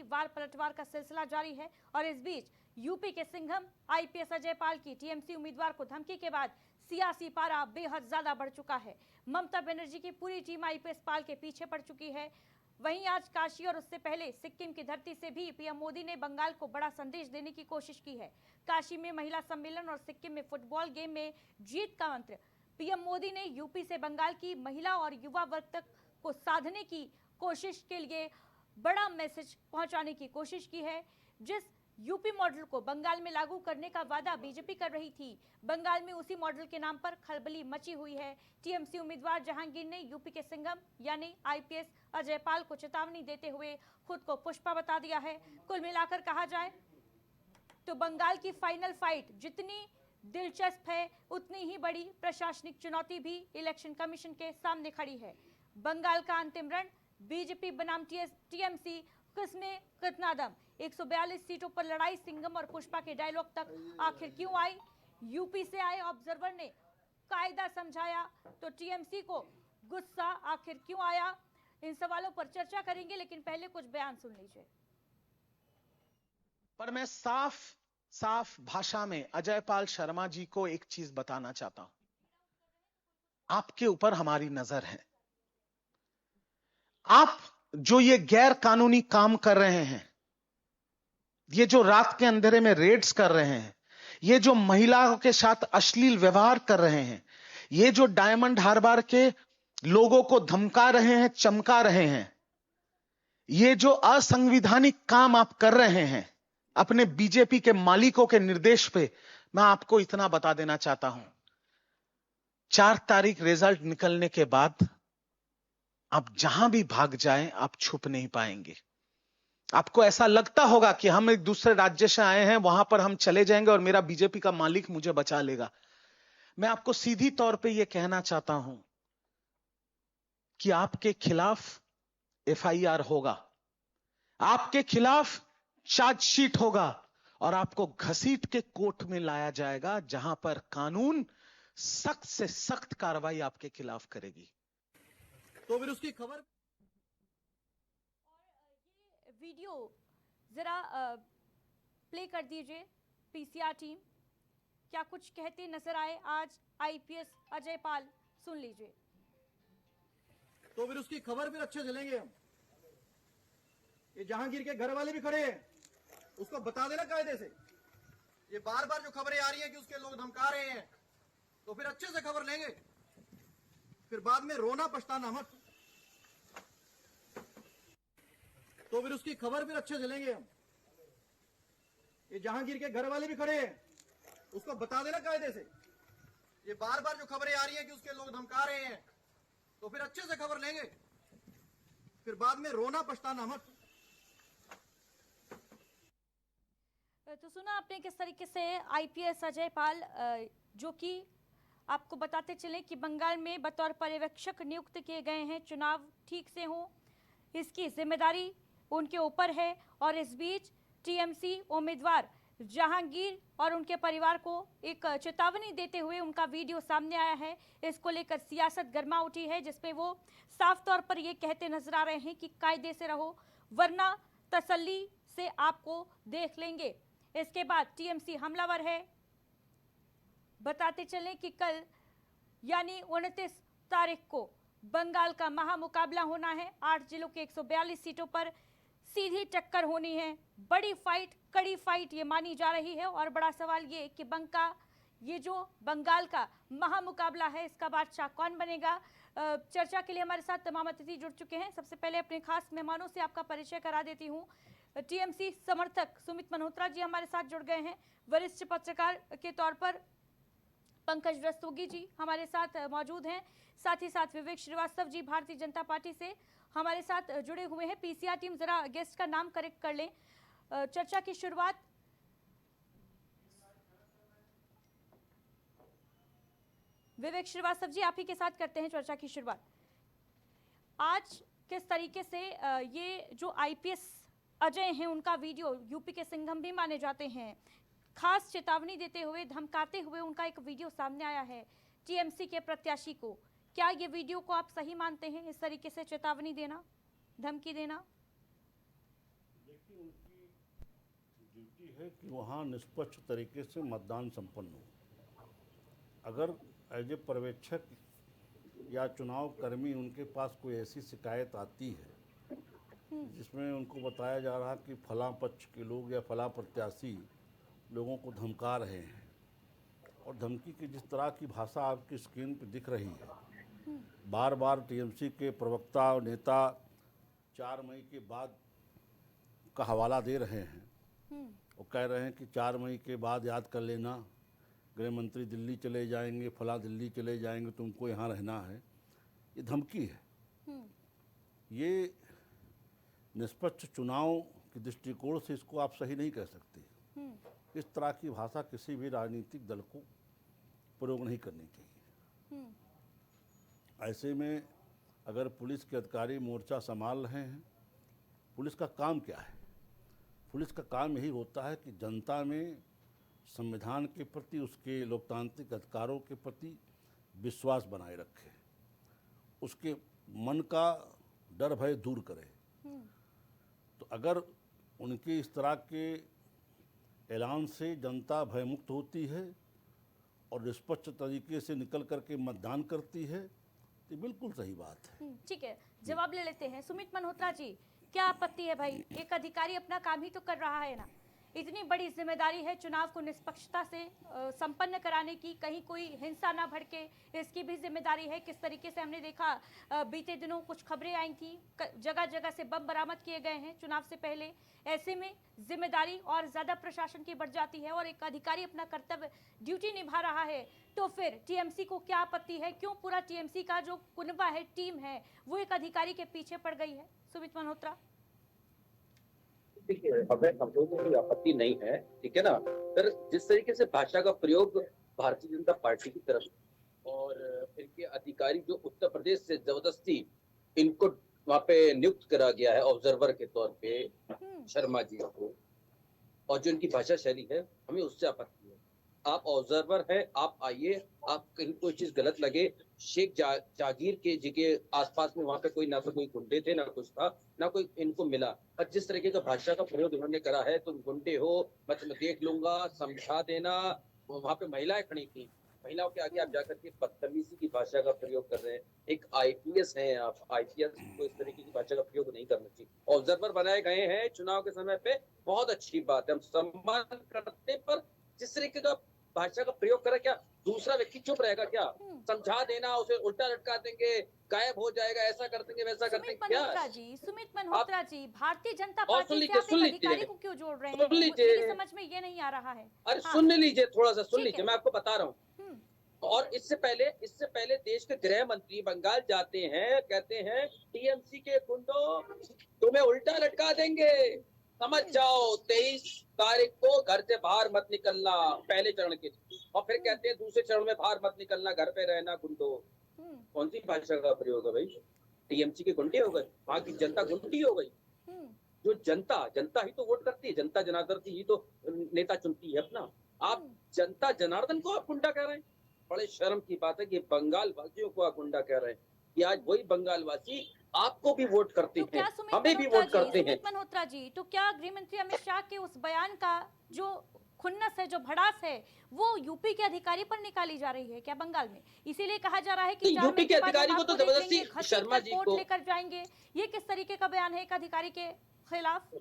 भी वार पलटवार का सिलसिला जारी है। और इस बीच यूपी के सिंघम आईपीएस अजय पाल की टीएमसी उम्मीदवार को धमकी के बाद सियासी पारा बेहद ज्यादा बढ़ चुका है। ममता बनर्जी की पूरी टीम आईपीएस पाल के पीछे पड़ चुकी है। वहीं आज काशी और उससे पहले सिक्किम की धरती से भी पीएम मोदी ने बंगाल को बड़ा संदेश देने की कोशिश की है। काशी में महिला सम्मेलन और सिक्किम में फुटबॉल गेम में जीत का मंत्र। पीएम मोदी ने यूपी से बंगाल की महिला और युवा वर्ग तक को साधने की कोशिश के लिए बड़ा मैसेज पहुंचाने की कोशिश की है। जिस यूपी मॉडल को बंगाल में लागू करने का वादा बीजेपी कर रही थी, बंगाल में उसी मॉडल के नाम पर खलबली मची हुई है। टीएमसी उम्मीदवार जहांगीर ने यूपी के सिंघम यानी आईपीएस अजय पाल को चेतावनी देते हुए खुद को पुष्पा बता दिया है। कुल मिलाकर कहा जाए तो बंगाल की फाइनल फाइट जितनी दिलचस्प है, उतनी ही बड़ी प्रशासनिक चुनौती भी इलेक्शन कमीशन के सामने खड़ी है। बंगाल का अंतिम रण बीजेपी बनाम टीएमसी किसमें कितना दम। 142 सीटों पर लड़ाई सिंघम और पुष्पा के डायलॉग तक आखिर क्यों आई। यूपी से आए ऑब्जर्वर ने कायदा समझाया तो टीएमसी को गुस्सा आखिर क्यों आया। इन सवालों पर चर्चा करेंगे, लेकिन पहले कुछ बयान सुन लीजिए। पर मैं साफ भाषा में अजय पाल शर्मा जी को एक चीज बताना चाहता हूं। आपके ऊपर हमारी नजर है। आप जो ये गैर कानूनी काम कर रहे हैं, ये जो रात के अंधेरे में रेड्स कर रहे हैं, ये जो महिलाओं के साथ अश्लील व्यवहार कर रहे हैं, ये जो डायमंड हार्बर के लोगों को धमका रहे हैं, चमका रहे हैं, ये जो असंवैधानिक काम आप कर रहे हैं अपने बीजेपी के मालिकों के निर्देश पे, मैं आपको इतना बता देना चाहता हूं, 4 तारीख रिजल्ट निकलने के बाद आप जहां भी भाग जाएं, आप छुप नहीं पाएंगे। आपको ऐसा लगता होगा कि हम एक दूसरे राज्य से आए हैं, वहां पर हम चले जाएंगे और मेरा बीजेपी का मालिक मुझे बचा लेगा। मैं आपको सीधी तौर पे यह कहना चाहता हूं कि आपके खिलाफ एफआईआर होगा, आपके खिलाफ चार्जशीट होगा और आपको घसीट के कोर्ट में लाया जाएगा, जहां पर कानून सख्त से सख्त कार्रवाई आपके खिलाफ करेगी। तो फिर उसकी खबर और ये वीडियो जरा प्ले कर दीजिए। पीसीआर टीम क्या कुछ कहते नजर आए आज आईपीएस अजय पाल, सुन लीजिए। तो फिर उसकी खबर फिर अच्छे चलेंगे हम। ये जहांगीर के घर वाले भी खड़े हैं, उसको बता देना कायदे से। ये बार बार जो खबरें आ रही हैं कि उसके लोग धमका रहे हैं, तो फिर अच्छे से खबर लेंगे, फिर बाद में रोना पछताना मत। तो फिर उसकी खबर फिर अच्छे चलेंगे हम। ये जहांगीर के घर वाले भी खड़े हैं, उसको बता देना कायदे से। ये बार बार जो खबरें आ रही हैं कि उसके लोग धमका रहे हैं, तो फिर अच्छे से खबर लेंगे, फिर बाद में रोना पछताना मत। तो सुना आपने किस तरीके से आईपीएस अजय पाल, जो कि आपको बताते चले कि बंगाल में बतौर पर्यवेक्षक नियुक्त किए गए हैं, चुनाव ठीक से हों इसकी जिम्मेदारी उनके ऊपर है। और इस बीच टीएमसी उम्मीदवार जहांगीर और उनके परिवार को एक चेतावनी देते हुए उनका वीडियो सामने आया है। इसको लेकर सियासत गर्मा उठी है, जिसपे वो साफ तौर पर ये कहते नजर आ रहे हैं कि कायदे से रहो, वरना तसल्ली से आपको देख लेंगे। इसके बाद टीएमसी हमलावर है। बताते चलें कि कल यानी 29 तारीख को बंगाल का महामुकाबला होना है। 8 जिलों के 142 सीटों पर सीधी टक्कर होनी है। बड़ी फाइट, कड़ी फाइट ये मानी जा रही है। और बड़ा सवाल ये कि ये जो बंगाल का महामुकाबला है, इसका बादशाह कौन बनेगा। चर्चा के लिए हमारे साथ तमाम अतिथि जुड़ चुके हैं। सबसे पहले अपने खास मेहमानों से आपका परिचय करा देती हूँ। टीएमसी समर्थक सुमित मल्होत्रा जी हमारे साथ जुड़ गए हैं। वरिष्ठ पत्रकार के तौर पर पंकज रस्तोगी जी हमारे साथ मौजूद हैं। साथ ही साथ विवेक श्रीवास्तव जी भारतीय जनता पार्टी से हमारे साथ जुड़े हुए हैं। पीसीआर टीम जरा गेस्ट का नाम करेक्ट कर लें। चर्चा की शुरुआत विवेक श्रीवास्तव जी आप ही के साथ करते हैं। चर्चा की शुरुआत आज किस तरीके से ये जो आईपीएस अजय हैं, उनका वीडियो यूपी के सिंघम भी माने जाते हैं, खास चेतावनी देते हुए, धमकाते हुए उनका एक वीडियो सामने आया है टीएमसी के प्रत्याशी को। क्या ये वीडियो को आप सही मानते हैं, इस तरीके से चेतावनी देना, धमकी देना? कि उनकी ड्यूटी है कि वहाँ निष्पक्ष तरीके से मतदान संपन्न हो। अगर एज ए पर्यवेक्षक या चुनाव कर्मी उनके पास कोई ऐसी शिकायत आती है जिसमें उनको बताया जा रहा कि फलां पक्ष के लोग या फलां प्रत्याशी लोगों को धमका रहे हैं, और धमकी की जिस तरह की भाषा आपकी स्क्रीन पर दिख रही है, बार बार टीएमसी के प्रवक्ता और नेता 4 मई के बाद का हवाला दे रहे हैं और कह रहे हैं कि 4 मई के बाद याद कर लेना, गृह मंत्री दिल्ली चले जाएंगे, फला दिल्ली चले जाएंगे, तुमको यहाँ रहना है। ये धमकी है। ये निष्पक्ष चुनाव के दृष्टिकोण से इसको आप सही नहीं कह सकते। इस तरह की भाषा किसी भी राजनीतिक दल को प्रयोग नहीं करनी चाहिए। ऐसे में अगर पुलिस के अधिकारी मोर्चा संभाल रहे हैं, पुलिस का काम क्या है? पुलिस का काम यही होता है कि जनता में संविधान के प्रति, उसके लोकतांत्रिक अधिकारों के प्रति विश्वास बनाए रखे, उसके मन का डर भय दूर करे। तो अगर उनके इस तरह के ऐलान से जनता भयमुक्त होती है और निष्पक्ष तरीके से निकल करके मतदान करती है, तो बिल्कुल सही बात है। ठीक है, जवाब ले लेते हैं। सुमित मल्होत्रा जी, क्या आपत्ति है भाई? एक अधिकारी अपना काम ही तो कर रहा है ना। इतनी बड़ी जिम्मेदारी है चुनाव को निष्पक्षता से संपन्न कराने की, कहीं कोई हिंसा ना भड़के, इसकी भी जिम्मेदारी है। किस तरीके से हमने देखा, बीते दिनों कुछ खबरें आई थी, जगह जगह से बम बरामद किए गए हैं चुनाव से पहले। ऐसे में जिम्मेदारी और ज्यादा प्रशासन की बढ़ जाती है और एक अधिकारी अपना कर्तव्य, ड्यूटी निभा रहा है, तो फिर टीएमसी को क्या आपत्ति है? क्यों पूरा टीएमसी का जो कुनबा है, टीम है, वो एक अधिकारी के पीछे पड़ गई है? सुमित मल्होत्रा। देखिए, हमें हम लोगों को कोई आपत्ति नहीं है, ठीक है ना। पर जिस तरीके से भाषा का प्रयोग भारतीय जनता पार्टी की तरफ और इनके अधिकारी जो उत्तर प्रदेश से जबरदस्ती इनको वहां पे नियुक्त करा गया है ऑब्जर्वर के तौर पे, शर्मा जी को, और जो इनकी भाषा शैली है, हमें उससे आपत्ति है। आप ऑब्जर्वर हैं, आप आइए, आप कहीं कोई चीज गलत लगे, शेख जागीर के जी के आसपास में वहां पे कोई ना तो कोई गुंडे थे, ना कुछ था, ना कोई इनको मिला, और जिस तरीके का भाषा का प्रयोग इन्होंने करा है, तुम गुंडे हो, मैं देख लूंगा, समझा देना। वहां पे महिलाएं खड़ी थी, महिलाओं के आगे आप जाकर के बदतमीजी की भाषा का प्रयोग कर रहे हैं। एक आईपीएस हैं आप, आईपीएस को इस तरीके की भाषा का प्रयोग नहीं करना चाहिए। ऑब्जर्वर बनाए गए हैं चुनाव के समय पे, बहुत अच्छी बात है, हम सम्मान करते, पर जिस तरीके का भाषा का प्रयोग करा, क्या दूसरा व्यक्ति चुप रहेगा क्या? समझा देना, उसे उल्टा लटका देंगे, गायब हो जाएगा, ऐसा कर देंगे, वैसा कर देंगे। क्या सुमित मल्होत्रा जी, भारतीय जनता और पार्टी से आप एक अधिकारी को क्यों जोड़ रहे हैं? सुन लीजिए, मुझे समझ में ये नहीं आ रहा है। अरे सुन लीजिए, थोड़ा सा सुन लीजिए, मैं आपको बता रहा हूँ। और इससे पहले देश के गृह मंत्री बंगाल जाते हैं, कहते हैं टीएमसी के गुंडों तुम्हें उल्टा लटका देंगे, समझ जाओ, 23 तारीख को घर से बाहर मत निकलना, पहले चरण के। और फिर कहते हैं दूसरे चरण में बाहर मत निकलना, घर पे रहना गुंडो। कौन सी भाषा का प्रयोग है भाई? टीएमसी के गुंडे हो गए, वहां की जनता गुंडी हो गई। जो जनता ही तो वोट करती है, जनता जनार्दन ही तो नेता चुनती है अपना। आप जनता जनार्दन को आप गुंडा कह रहे हैं? बड़े शर्म की बात है कि बंगाल वासियों को आप गुंडा कह रहे हैं, कि आज वही बंगाल वासी आपको भी वोट करते हैं, हमें भी वोट करते हैं। सुमित मल्होत्रा जी, तो क्या गृह मंत्री अमित शाह के उस बयान का जो खुन्नस है, जो भड़ास है, वो यूपी के अधिकारी पर निकाली जा रही है क्या बंगाल में? इसीलिए कहा जा रहा है कि यूपी के अधिकारी को तो जबरदस्ती शर्मा जी को लेकर जाएंगे। ये किस तरीके का बयान है एक अधिकारी के खिलाफ?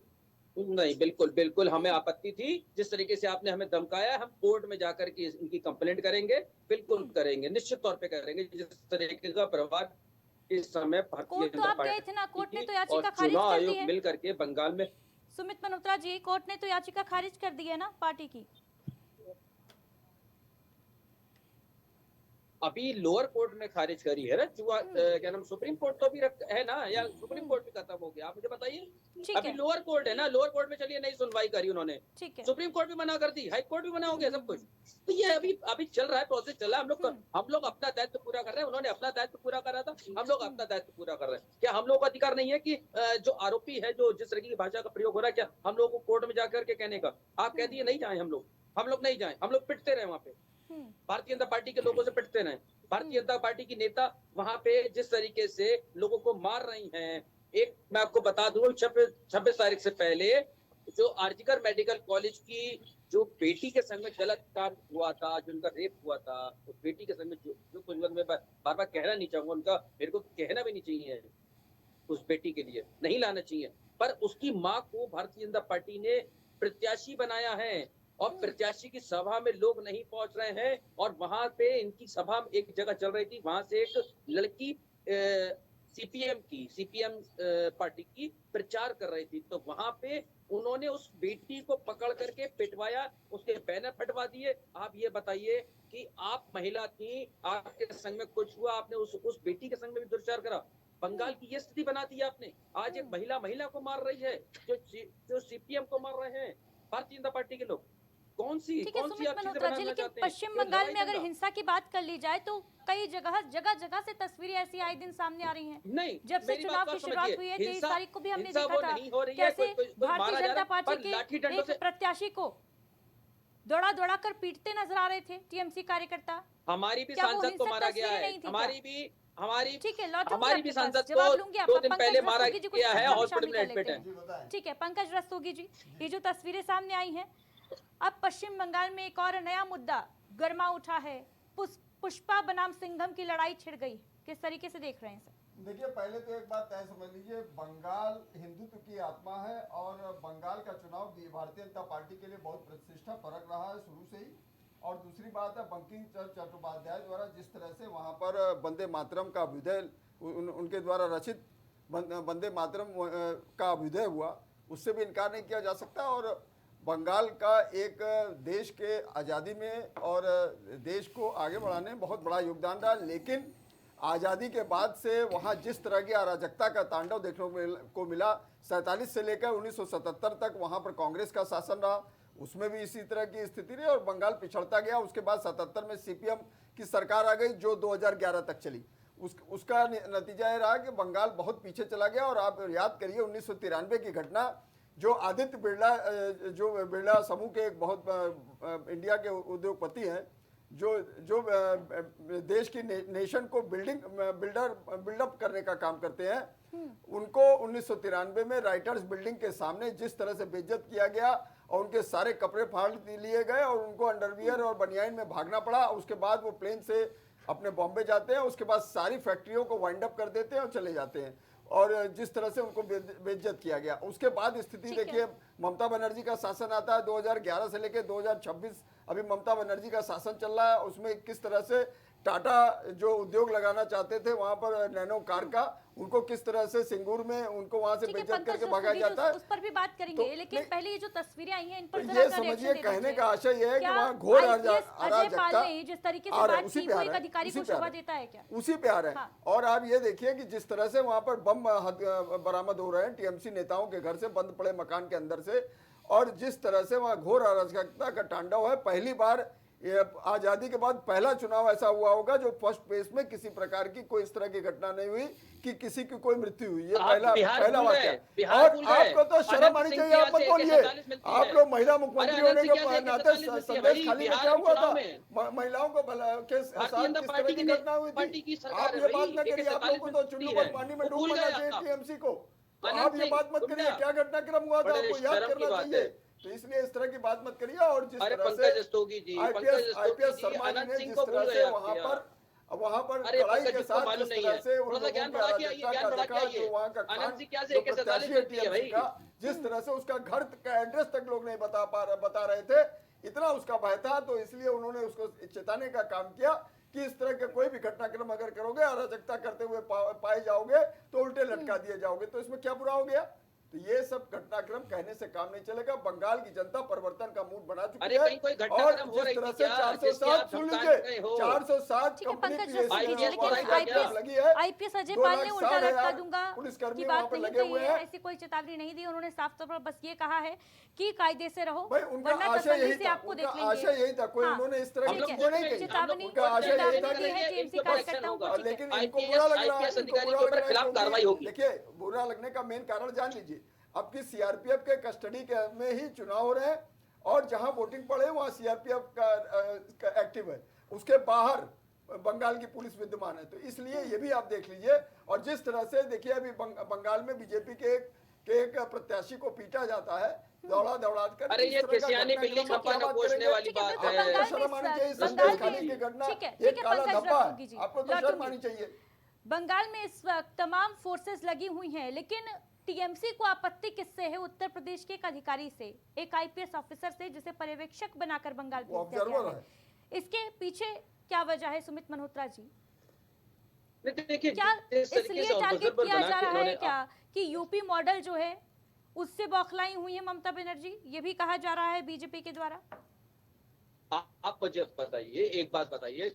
नहीं, बिल्कुल हमें आपत्ति थी जिस तरीके से आपने हमें धमकाया। हम कोर्ट में जाकर के इनकी कंप्लेंट करेंगे, बिल्कुल करेंगे, निश्चित तौर पे करेंगे। जिस तरीके का प्रभाव इस समय भारतीय जनता पार्टी और चुनाव आयोग मिल करके बंगाल में। सुमित मल्होत्रा जी, कोर्ट ने तो याचिका खारिज कर दी है ना पार्टी की? अभी लोअर कोर्ट में खारिज करी है ना, क्या नाम, सुप्रीम कोर्ट तो अभी है ना, या सुप्रीम कोर्ट भी खत्म हो गया? आप मुझे बताइए। अभी लोअर कोर्ट है ना, लोअर कोर्ट में चलिए नई सुनवाई करी उन्होंने, सुप्रीम कोर्ट भी मना कर दी, हाई कोर्ट भी मना हो गया, सब कुछ। तो ये अभी चल रहा है, प्रोसेस चल रहा है। हम लोग अपना दायित्व पूरा कर रहे हैं, उन्होंने अपना दायित्व पूरा करा था, हम लोग अपना दायित्व पूरा कर रहे हैं। क्या हम लोग का अधिकार नहीं है कि जो आरोपी है, जो जिस तरीके की भाषा का प्रयोग हो रहा है, क्या हम लोग को कोर्ट में जाकर के कहने का? आप कह दिए नहीं जाए, हम लोग नहीं जाए, हम लोग पिटते रहे वहां पे, भारतीय जनता पार्टी के लोगों से पिटते रहे। भारतीय जनता पार्टी की नेता वहां पे जिस तरीके से लोगों को मार रही हैं, एक मैं आपको बता दूं, 26 तारीख से पहले जो आरजीकर मेडिकल कॉलेज की जो बेटी के संग में गलत काम हुआ था, जो उनका रेप हुआ था, उस बेटी के संग में जो कुछ मैं बार बार कहना नहीं चाहूंगा, उनका मेरे को कहना भी नहीं चाहिए, उस बेटी के लिए नहीं लाना चाहिए, पर उसकी माँ को भारतीय जनता पार्टी ने प्रत्याशी बनाया है और प्रत्याशी की सभा में लोग नहीं पहुंच रहे हैं, और वहां पे इनकी सभा एक जगह चल रही थी, वहां से एक लड़की सीपीएम पार्टी की प्रचार कर रही थी, तो वहां पे उन्होंने उस बेटी को पकड़ करके पिटवाया, उसके बैनर फटवा दिए। आप ये बताइए कि आप महिला थी, आपके संग में कुछ हुआ, आपने उस बेटी के संग में भी दुर्व्यवहार करा। बंगाल की ये स्थिति बना दी है आपने। आज एक महिला को मार रही है, जो सीपीएम को मार रहे हैं भारतीय जनता पार्टी के लोग। कौन सी ठीक है आप सुमित चीजें मल्होत्रा जी, बनाना लेकिन चाहते हैं? पश्चिम ये बंगाल लड़ाई में अगर झगड़ा। हिंसा की बात कर ली जाए तो कई जगह से तस्वीरें ऐसी आए दिन सामने आ रही हैं। नहीं, जब से मेरी बात चुनाव को की शुरुआत समझिए, हुई है, 23 हिंसा तारीख को भी हमने हिंसा देखा वो था नहीं हो रही है, कैसे कोई मारा भारतीय जा रहा जनता है, पार्टी पर लाठी के डंडों एक से प्रत्याशी को दौड़ा कर पीटते नजर आ रहे थे टीएमसी कार्यकर्ता। हमारी भी क्या वो सांसद को हिंसक मारा गया तस्वीरें है, नहीं थी हमारी ठीक है, लौटूंगी हमारी आपके भी पास, सांसद जवाब को लूंगी 2 आपका। दिन पंकज पहले मारा रस्तोगी जी कुछ गया है, चर्चा में हॉस्पिटल शामिल में कर लेते एडमिट है। हैं। ठीक है पंकज रस्तोगी जी, ये जो तस्वीरें सामने आई हैं, अब पश्चिम बंगाल में एक और नया मुद्दा गर्मा उठा है। पुष्पा बनाम सिंघम की लड़ाई छिड़ गई, किस तरीके से देख रहे हैं सर? देखिए, पहले तो एक बात तय समझ लीजिए, बंगाल हिंदुत्व की आत्मा है और बंगाल का चुनाव भारतीय जनता पार्टी के लिए बहुत प्रतिष्ठा परक रहा है शुरू से ही। और दूसरी बात है, बंकिम चट्टोपाध्याय द्वारा जिस तरह से वहाँ पर वंदे मातरम का अभ्युदय उनके द्वारा रचित वंदे मातरम का अभ्युदय हुआ, उससे भी इनकार नहीं किया जा सकता। और बंगाल का एक देश के आज़ादी में और देश को आगे बढ़ाने में बहुत बड़ा योगदान रहा, लेकिन आज़ादी के बाद से वहाँ जिस तरह की अराजकता का तांडव देखने को मिला, 47 से लेकर 1977 तक वहाँ पर कांग्रेस का शासन रहा, उसमें भी इसी तरह की स्थिति रही और बंगाल पिछड़ता गया। उसके बाद 77 में सीपीएम की सरकार आ गई जो 2011 तक चली। उसका नतीजा ये रहा कि बंगाल बहुत पीछे चला गया। और आप याद करिए 1993 की घटना, जो आदित्य बिरला, जो बिरला समूह के एक बहुत इंडिया के उद्योगपति हैं, जो देश की नेशन को बिल्डअप करने का काम करते हैं, उनको 1993 में राइटर्स बिल्डिंग के सामने जिस तरह से बेइज्जत किया गया और उनके सारे कपड़े फाड़ लिए गए और उनको अंडरवियर और बनियाइन में भागना पड़ा। उसके बाद वो प्लेन से अपने बॉम्बे जाते हैं, उसके बाद सारी फैक्ट्रियों को वाइंड अप कर देते हैं और चले जाते हैं, और जिस तरह से उनको बेइज्जत किया गया। उसके बाद स्थिति देखिए, ममता बनर्जी का शासन आता है 2011 से लेकर 2026, अभी ममता बनर्जी का शासन चल रहा है। उसमें किस तरह से टाटा जो उद्योग लगाना चाहते थे वहां पर नैनो कार का, उनको किस तरह से सिंगूर में उनको वहां से बेइज्जत करके भगाया जाता है, उस पर भी बात करेंगे। तो लेकिन पहले ये जो तस्वीरें आई हैं इन पर ये समझिए, कहने का आशय ये है कि वहाँ घोर अराजकता जिस तरीके से बात की, वो एक अधिकारी को शोभा देता है क्या? उसी पे आ रहे हैं। और आप ये देखिए कि जिस तरह से वहां पर बम बरामद हो रहे हैं टीएमसी नेताओं के घर से, बंद पड़े मकान के अंदर से, और जिस तरह से वहां घोर अराजकता का तांडव है। पहली बार ये आजादी के बाद पहला चुनाव ऐसा हुआ होगा जो फर्स्ट फेज में किसी प्रकार की कोई इस तरह की घटना नहीं हुई कि किसी की कोई मृत्यु हुई। ये पहला वाक्य। और आपको तो शर्म आनी चाहिए, आप मत बोलिए। आप लोग महिला मुख्यमंत्री होने के नाते संदेश खाली में क्या हुआ था, महिलाओं को के साथ किस तरह की घटना हुई थी, आप ये बात न करिए। आप लोगों को तो चुल्लू पर पानी में डूबना चाहिए टीएमसी को। आप ये बात मत करिए, क्या घटनाक्रम हुआ था आपको याद करना चाहिए। तो इसलिए इस तरह की बात मत करिए। और जिस तरह से आईपीएस शर्मा जी ने जिस तरह से वहां पर कड़ाई के साथ जिस तरह से उन लोगों के अराजकता का देखा, जो वहाँ का खान, जो प्रत्याशी है टीएमसी का, जिस तरह से उसका घर का एड्रेस तक लोग नहीं बता रहे थे, इतना उसका भय था। तो इसलिए उन्होंने उसको चेताने का काम किया कि इस तरह के कोई भी घटनाक्रम अगर करोगे, अराजकता करते हुए पाए जाओगे तो उल्टे लटका दिए जाओगे। तो इसमें क्या बुरा हो गया? तो ये सब घटनाक्रम कहने से काम नहीं चलेगा। बंगाल की जनता परिवर्तन का मूड बना चुकी है। और जिस तरह से 407 सुन लीजिए, 407 कंपनी लगी है, आईपीएस अजय पाल ने उल्टा लटका दूंगा पुलिसकर्मी की वहां बात पर नहीं लगे हुए कही हैं। है, ऐसी कोई चेतावनी नहीं दी। उन्होंने साफ तौर पर बस ये कहा है कि कायदे से रहो, भाई उनका वरना आशय तसल्ली यही से था, आपको देख उनका लेंगे। आशय यही था। कोई हाँ, उन्होंने इस तरह की ठीक है, चीजें नहीं कही। चेतावनी उनका आशय यही था दी है टीएमसी कार्यकर्ताओं को। ठीक है, लेकिन इनको बुरा लग रहा है, इनको बुरा लग रहा है। देखिए, बुरा लगने का मेन कारण जान लीजिए, अब की सीआरपीएफ के कस्टडी के में ही चुनाव हो रहे हैं और जहां वोटिंग पड़े वहां सीआरपीएफ का एक्टिव है। उसके बाहर बंगाल की पुलिस विद्यमान है। तो इसलिए ये भी आप देख लीजिए। और जिस तरह से देखिए अभी बंगाल में बीजेपी के एक प्रत्याशी को पीटा जाता है दौड़ा कर, अरे इस ये तरह का किसियानी घटना बिल्ली क्रम खपा क्या न बात पोषने करेंगे? वाली ठीक है, बात बिल्कुल है। बंगाल शर्म आनी चाहिए। बंगाल संदेश में खाली की घटना, ठीक है, ये ठीक है, काला पंकज धब्बा रसूगी जी, है, आपको तो लौटूंगी। शर्म आनी चाहिए। बंगाल में इस वक्त तमाम फोर्सेस लगी हुई हैं, लेकिन टीएमसी को आपत्ति किससे है? उत्तर प्रदेश के एक अधिकारी से, एक आईपीएस ऑफिसर से, जिसे पर्यवेक्षक बनाकर बंगाल वो भेज दिया गया ऑब्जर्वर है। इसके पीछे क्या वजह है सुमित मल्होत्रा जी? देखिए क्या जिस तरीके इसलिए से टारगेट ऑब्जर्वर किया बना जा के रहा है इन्होंने क्या कि यूपी मॉडल जो है उससे बौखलाई हुई है ममता बनर्जी? ये भी कहा जा रहा है बीजेपी के द्वारा। आप मुझे बताइए, एक बात बताइए,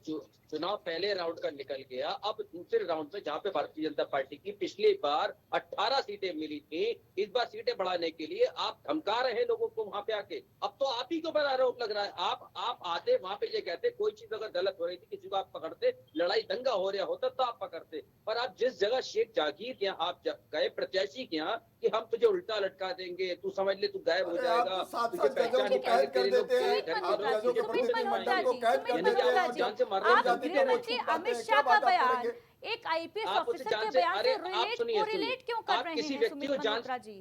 चुनाव पहले राउंड का निकल गया, अब दूसरे राउंड में जहाँ पे भारतीय जनता पार्टी की पिछली बार 18 सीटें मिली थी, इस बार सीटें बढ़ाने के लिए आप धमका रहे हैं लोगों को वहां पे आके। अब तो आप ही के ऊपर आरोप लग रहा है। आप आते वहां पे ये कहते कोई चीज अगर गलत हो रही थी, किसी को आप पकड़ते, लड़ाई दंगा हो रहा होता तो आप पकड़ते। पर आप जिस जगह शेख जागीर के यहाँ आप गए प्रत्याशी के यहाँ कि हम तुझे उल्टा लटका देंगे, तू समझ ले तू गायब हो अरे आप जाएगा, तो सात तुझे सात गजों को कैद कर देते हैं, आप गजों के सुमित मल्होत्रा को जी, कैद कर सुमित देते हैं, मल्होत्रा और जी, जान से मारने आप की धमकी दे रहे हैं। गृहमंत्री बातें अमित क्या शाह का बात आप बयान करेंगे? एक आईपीएस आप उसे ऑफिसर जान के से, बयान अरे से आप सुनिए, कोरिलेट क्यों आप कर रहे किसी हैं व्यक्ति सुमित को जान, मल्होत्रा जी?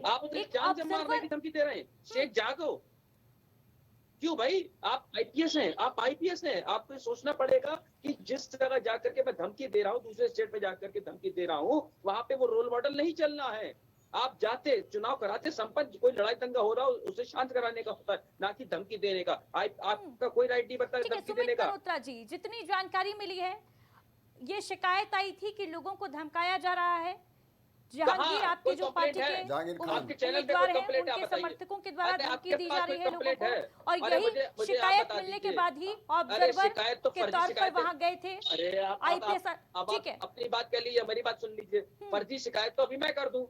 आप उसे एक जान से मारने ऑब्जर्वर की धमकी दे रहे हैं। शेख जागो क्यों भाई? आप आईपीएस हैं, आप आईपीएस हैं, आपको ये सोचना पड़ेगा कि जिस जगह जाकर के मैं धमकी दे रहा हूँ, दूसरे स्टेट में जाकर के धमकी दे रहा हूँ, वहां पे वो रोल मॉडल नहीं चलना है। आप जाते, चुनाव कराते, संपन्न कोई लड़ाई दंगा हो रहा हो उसे शांत कराने का होता है, ना कि धमकी देने का। आपका कोई राइट नहीं बनता ठीक है धमकी देने सुमित का। मल्होत्रा जी, जितनी जानकारी मिली है, ये शिकायत आई थी कि लोगों को धमकाया जा रहा है। जहांगीर कहाँ? आपकी कोई जो कंप्लेंट पार्टी है? के जहांगीर खान। आपके चैनल पे उम्मीदवार कोई हैं, कंप्लेंट है? उनके आप बताइए। समर्थकों के द्वारा अरे धमकी आपके दी पास जा कोई रही है लोगों कंप्लेंट को, है? और अरे यही मुझे आप शिकायत बता मिलने के दीजिए। बाद ही अरे ऑब्जर्वर शिकायत तो के फर्जी तौर पर शिकायत है। वहां गए थे अरे आप आईपीएस। ठीक है, अपनी बात कर लीजिए, हमारी बात सुन लीजिए। फर्जी शिकायत तो अभी मैं कर दूं,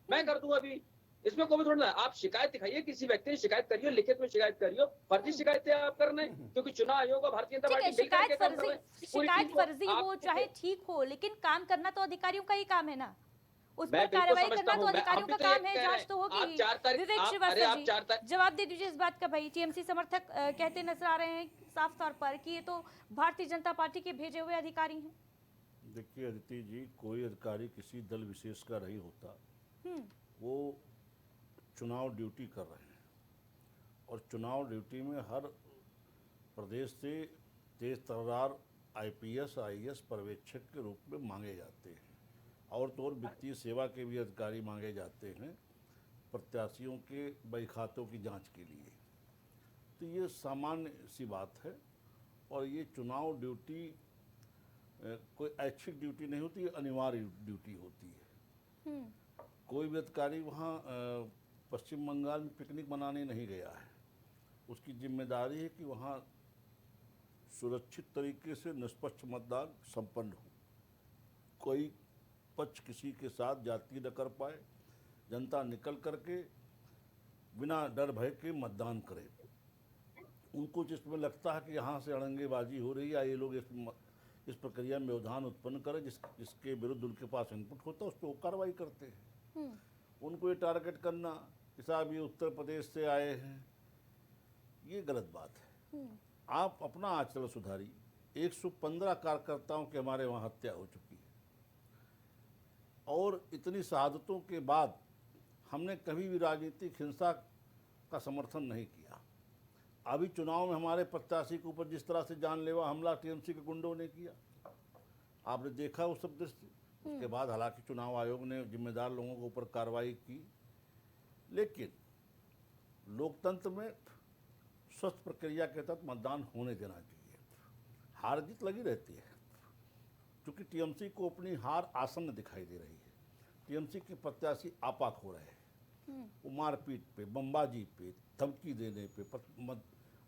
मैं कर दूं अभी, इसमें कोई थोड़ा ना। आप शिकायत दिखाइए, किसी व्यक्ति ने शिकायत करियो, लिखित में शिकायत करियो। फर्जी शिकायत आप कर रहे हैं क्योंकि चुनाव आयोग और भारतीय जनता ठीक है, पार्टी मिलकर के शिकायत काम कर फर्जी, रहे हैं। पूरी शिकायत टीम को फर्जी हो आप- चाहे ठीक हो, लेकिन काम करना तो अधिकारियों का ही काम है ना। उस मैं पर बिल्कुल कार्रवाई समझता करना तो हूं, मैं अधिकारियों अभी का तो काम ये है, कह रहे जांच हैं। तो होगी आप ही। 4 तारीख विवेक अरे श्रीवास्तव आप जी, 4 तारीख जवाब दे दीजिए इस बात का। भाई टीएमसी समर्थक कहते नजर आ रहे हैं साफ तौर पर कि ये तो भारतीय जनता पार्टी के भेजे हुए अधिकारी हैं। देखिए अदिति जी, कोई अधिकारी किसी दल विशेष का नहीं होता, वो चुनाव ड्यूटी कर रहे हैं और चुनाव ड्यूटी में हर प्रदेश से तेज तर्रार आईपीएस आईएएस पर्यवेक्षक के रूप में मांगे जाते हैं, और तो और वित्तीय सेवा के भी अधिकारी मांगे जाते हैं प्रत्याशियों के बही खातों की जांच के लिए। तो ये सामान्य सी बात है, और ये चुनाव ड्यूटी कोई ऐच्छिक ड्यूटी नहीं होती, अनिवार्य ड्यूटी होती है। कोई भी अधिकारी वहाँ पश्चिम बंगाल में पिकनिक मनाने नहीं गया है, उसकी जिम्मेदारी है कि वहाँ सुरक्षित तरीके से निष्पक्ष मतदान संपन्न हो, कोई पक्ष किसी के साथ जाति न कर पाए, जनता निकल करके बिना डर भय के मतदान करे। उनको जिसमें लगता है कि यहाँ से अड़ंगेबाजी हो रही है, ये लोग इस प्रक्रिया में व्यवधान उत्पन्न करें जिसके विरुद्ध उनके पास इनपुट होता है, उस पर वो कार्रवाई करते हैं। उनको ये टारगेट करना कि साहब ये उत्तर प्रदेश से आए हैं, ये गलत बात है। आप अपना आचरण सुधारिए। 115 कार्यकर्ताओं की हमारे वहाँ हत्या हो चुकी है, और इतनी शहादतों के बाद हमने कभी भी राजनीतिक हिंसा का समर्थन नहीं किया। अभी चुनाव में हमारे प्रत्याशी के ऊपर जिस तरह से जानलेवा हमला टीएमसी के गुंडों ने किया, आपने देखा उस सब दृश्य। उसके बाद हालांकि चुनाव आयोग ने जिम्मेदार लोगों के ऊपर कार्रवाई की, लेकिन लोकतंत्र में स्वस्थ प्रक्रिया के तहत मतदान होने देना चाहिए। हार जीत लगी रहती है, क्योंकि टीएमसी को अपनी हार आसन्न दिखाई दे रही है। टीएमसी के प्रत्याशी आपाक हो रहे हैं, वो मारपीट पे, बमबाजी पे, धमकी देने पे,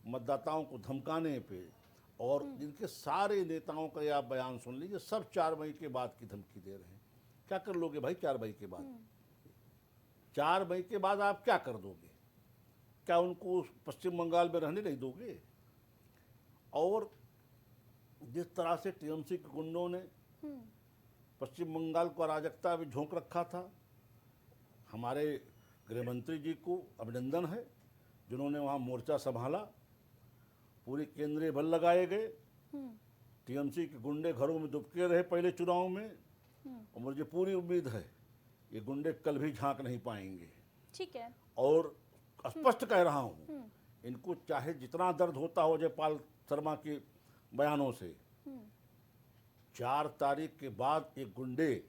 मतदाताओं को धमकाने पे, और जिनके सारे नेताओं का आप बयान सुन लीजिए, सब 4 मई के बाद की धमकी दे रहे हैं। क्या कर लोगे भाई 4 मई के बाद? 4 मई के बाद आप क्या कर दोगे? क्या उनको पश्चिम बंगाल में रहने नहीं दोगे? और जिस तरह से टीएमसी के गुंडों ने पश्चिम बंगाल को अराजकता में झोंक रखा था, हमारे गृहमंत्री जी को अभिनंदन है जिन्होंने वहाँ मोर्चा संभाला, पूरे केंद्रीय बल लगाए गए, टीएमसी के गुंडे घरों में दुबके रहे पहले चुनाव में, और मुझे पूरी उम्मीद है ये गुंडे कल भी झांक नहीं पाएंगे। ठीक है। और स्पष्ट कह रहा हूँ, इनको चाहे जितना दर्द होता हो जयपाल शर्मा के बयानों से, 4 तारीख के बाद ये गुंडे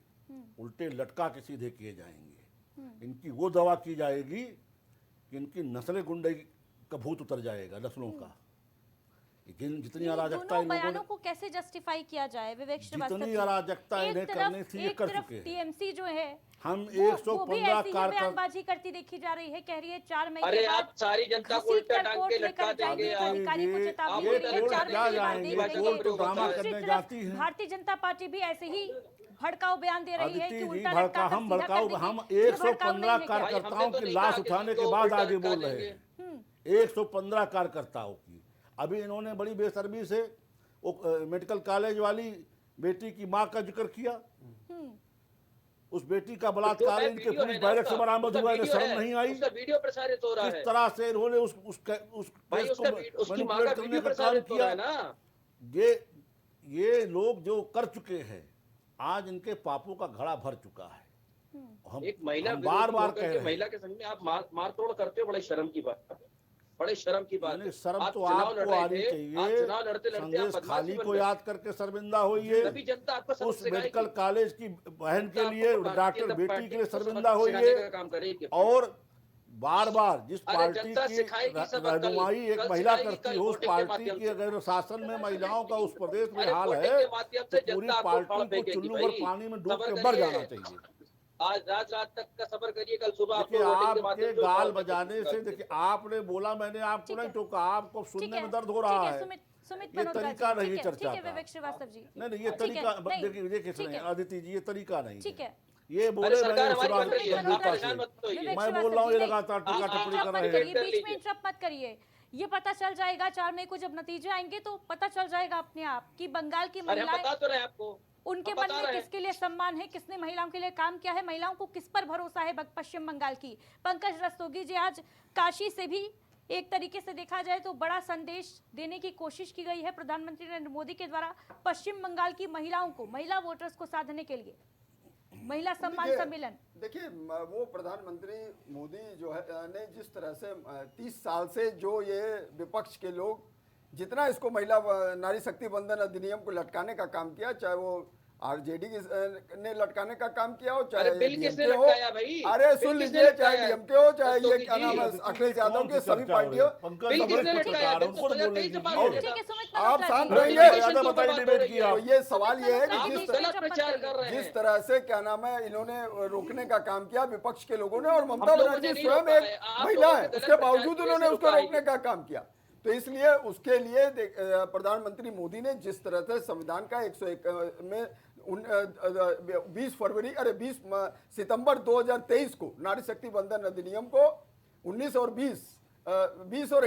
उल्टे लटका के सीधे किए जाएंगे। इनकी वो दवा की जाएगी कि इनकी नस्लें गुंडे का भूत उतर जाएगा, नस्लों का। जितनी अराजकता इन बयानों लोगों को कैसे जस्टिफाई किया जाए विवेक श्रीवास्तव जितनी जी? अराजकता एक इन्हें तरफ- करनी थी ये एक कर तरफ चुके हैं। टीएमसी जो है हम वो भी 115 ऐसी ही कार्यकर्ता, बयानबाजी करती देखी जा रही है, कह रही है 4 मई अरे के बाद आप सारी जनता को घसीट उल्टा कर टांग कोर्ट के लेकर लटका जाएंगे, देंगे तो आप। अधिकारी को ये- चेतावनी ये दे रही है, कोर्ट 4 क्या मई के बाद जाएंगे, देख कोर्ट लेंगे। तो ड्रामा दूसरी करने तरफ जाती है। भारतीय जनता पार्टी भी ऐसे ही भड़काऊ बयान दे रही है कि अदिति जी उल्टा भड़का, लटका कर हम सीधा कर भड़काऊ, देगी। हम ये 115 भड़काऊ नहीं है क्या? कार्यकर्ताओं तो की नहीं लाश कहा कि उठाने के इनको बाद उल्टा आगे लटका बोल रहे देंगे। हैं। 115 कार्यकर्ताओं की। अभी इन्होंने बड़ी बेशर्मी से मेडिकल कॉलेज वाली बेटी की मां का जिक्र किया। उस बेटी का बलात्कार इनके पुलिस बैरक से बरामद हुआ, इन्हें शर्म नहीं आई। उसका वीडियो प्रसारित हो रहा किस है तरह से इन्होंने उस भाई, केस उसका को उसकी मां मैनिपुलेट का करने वीडियो का काम प्रसारित हो रहा किया। है ना। ये लोग जो कर चुके हैं, आज इनके पापों का घड़ा भर चुका है। एक महिला हम बार बार कह रहे हैं, महिला के संग में आप मार तोड़ करते हो, बड़े शर्म की बात है, बड़े शर्म की बात है। शर्म आप तो चुनाव आपको लड़ रहे आनी थे, चाहिए। आप चुनाव लड़ते लड़ते आप संदेश बदमाश खाली ही बन को गए। याद करके शर्मिंदा होइए। तभी जनता आपको सबक उस सिखाएगी। मेडिकल कॉलेज की बहन के लिए, आपको डॉक्टर भारतीय बेटी के लिए जनता पार्टी शर्मिंदा को सबक सिखाने होइए। का काम करेगी। और बार बार जिस अरे पार्टी जनता की सिखाएगी सबक, कल- रहनुमाई एक कल महिला सिखाएगी, करती कल हो, उस वोटिंग के पार्टी माध्यम की से। अगर शासन में महिलाओं का उस प्रदेश में अरे हाल वोटिंग है, के माध्यम से तो पूरी जनता आपको पार्टी फाड़ को फेंकेगी चुल्लू भाई। भर पानी में डूब सब्र के मर करिए। जाना चाहिए। आज रात तक का सफर करिए, कल सुबह देखिए, आपको वोटिंग के आपके माध्यम से गाल उठाओ। बजाने से, देखिए आपने बोला, मैंने आपको ठीक नहीं है। टोका, आपको ठीक सुनने है, में दर्द हो ठीक रहा है, है। सुमित ये मल्होत्रा तरीका जी, नहीं ठीक है, चर्चा ठीक है का। विवेक श्रीवास्तव जी। नहीं ये ठीक तरीका, है, नहीं, देखिए ठीक है। अदिति जी, ये तरीका नहीं ठीक है। ये बोले अरे सरकार मैंने हमारी सुना बन रही है, गंभीरता आप परेशान से। मत होइए। विवेक मैं बोल श्रीवास्तव रहा हूँ जी, ये नहीं, लगातार टीका बीच में टिप्पणी इंटरप्ट कर मत रहे करिए, हैं। बीच में इंटरप्ट मत करिए। ये पता चल जाएगा 4 मई को जब नतीजे आएंगे तो पता चल जाएगा अपने आप कि बंगाल की अरे हम महिलाएं, बता तो रहे हैं आपको, उनके हम मन बता में रहे हैं। किसके लिए सम्मान है, किसने महिलाओं के लिए काम किया है, महिलाओं को किस पर भरोसा है पश्चिम बंगाल की। पंकज रस्तोगी जी, आज काशी से भी एक तरीके से देखा जाए तो बड़ा संदेश देने की कोशिश की गई है प्रधानमंत्री नरेंद्र मोदी के द्वारा पश्चिम बंगाल की महिलाओं को, महिला वोटर्स को साधने के लिए महिला सम्मान देखिए- सम्मेलन। देखिए वो प्रधानमंत्री मोदी जो है ने जिस तरह से 30 साल से जो ये विपक्ष के लोग जितना इसको महिला नारी शक्ति बंधन अधिनियम को लटकाने का काम किया, चाहे वो आरजेडी ने लटकाने का काम किया हो, चाहे अरे बिल किसने DMK हो। लटकाया भाई? अरे बिल सुन किसने लीजिए, चाहे लटकाया? डीएमके हो, चाहे ये रस्तोगी क्या नाम है जी, अखिलेश यादव कौन के सी सभी चर्चा हो रही है? पार्टियों। पंकज बिल सब किसने एक लटकाया? पत्रकार, बिल उनको तो बोलने 2023 से पास दीजिए। हो ठीक गया है, था। सुमित आप मल्होत्रा शांत जी। रहिए। ज्यादा बताइए, डिबेट किया। तो ये सवाल ये है कि आप जिस गलत प्रचार कर रहे जिस हैं। तरह से क्या नाम है इन्होंने रोकने का काम किया विपक्ष के लोगों ने, और ममता हम लोगों बनर्जी ने नहीं स्वयं रोका है, एक आप महिला लोगों है, ने गलत उसके प्रचार बावजूद किया, उन्होंने इसे उसको रोका रोकने का काम किया। तो इसलिए उसके लिए प्रधानमंत्री मोदी ने जिस तरह से संविधान का 101 में 20 सितंबर 2023 को नारी शक्ति बंधन अधिनियम को 20 और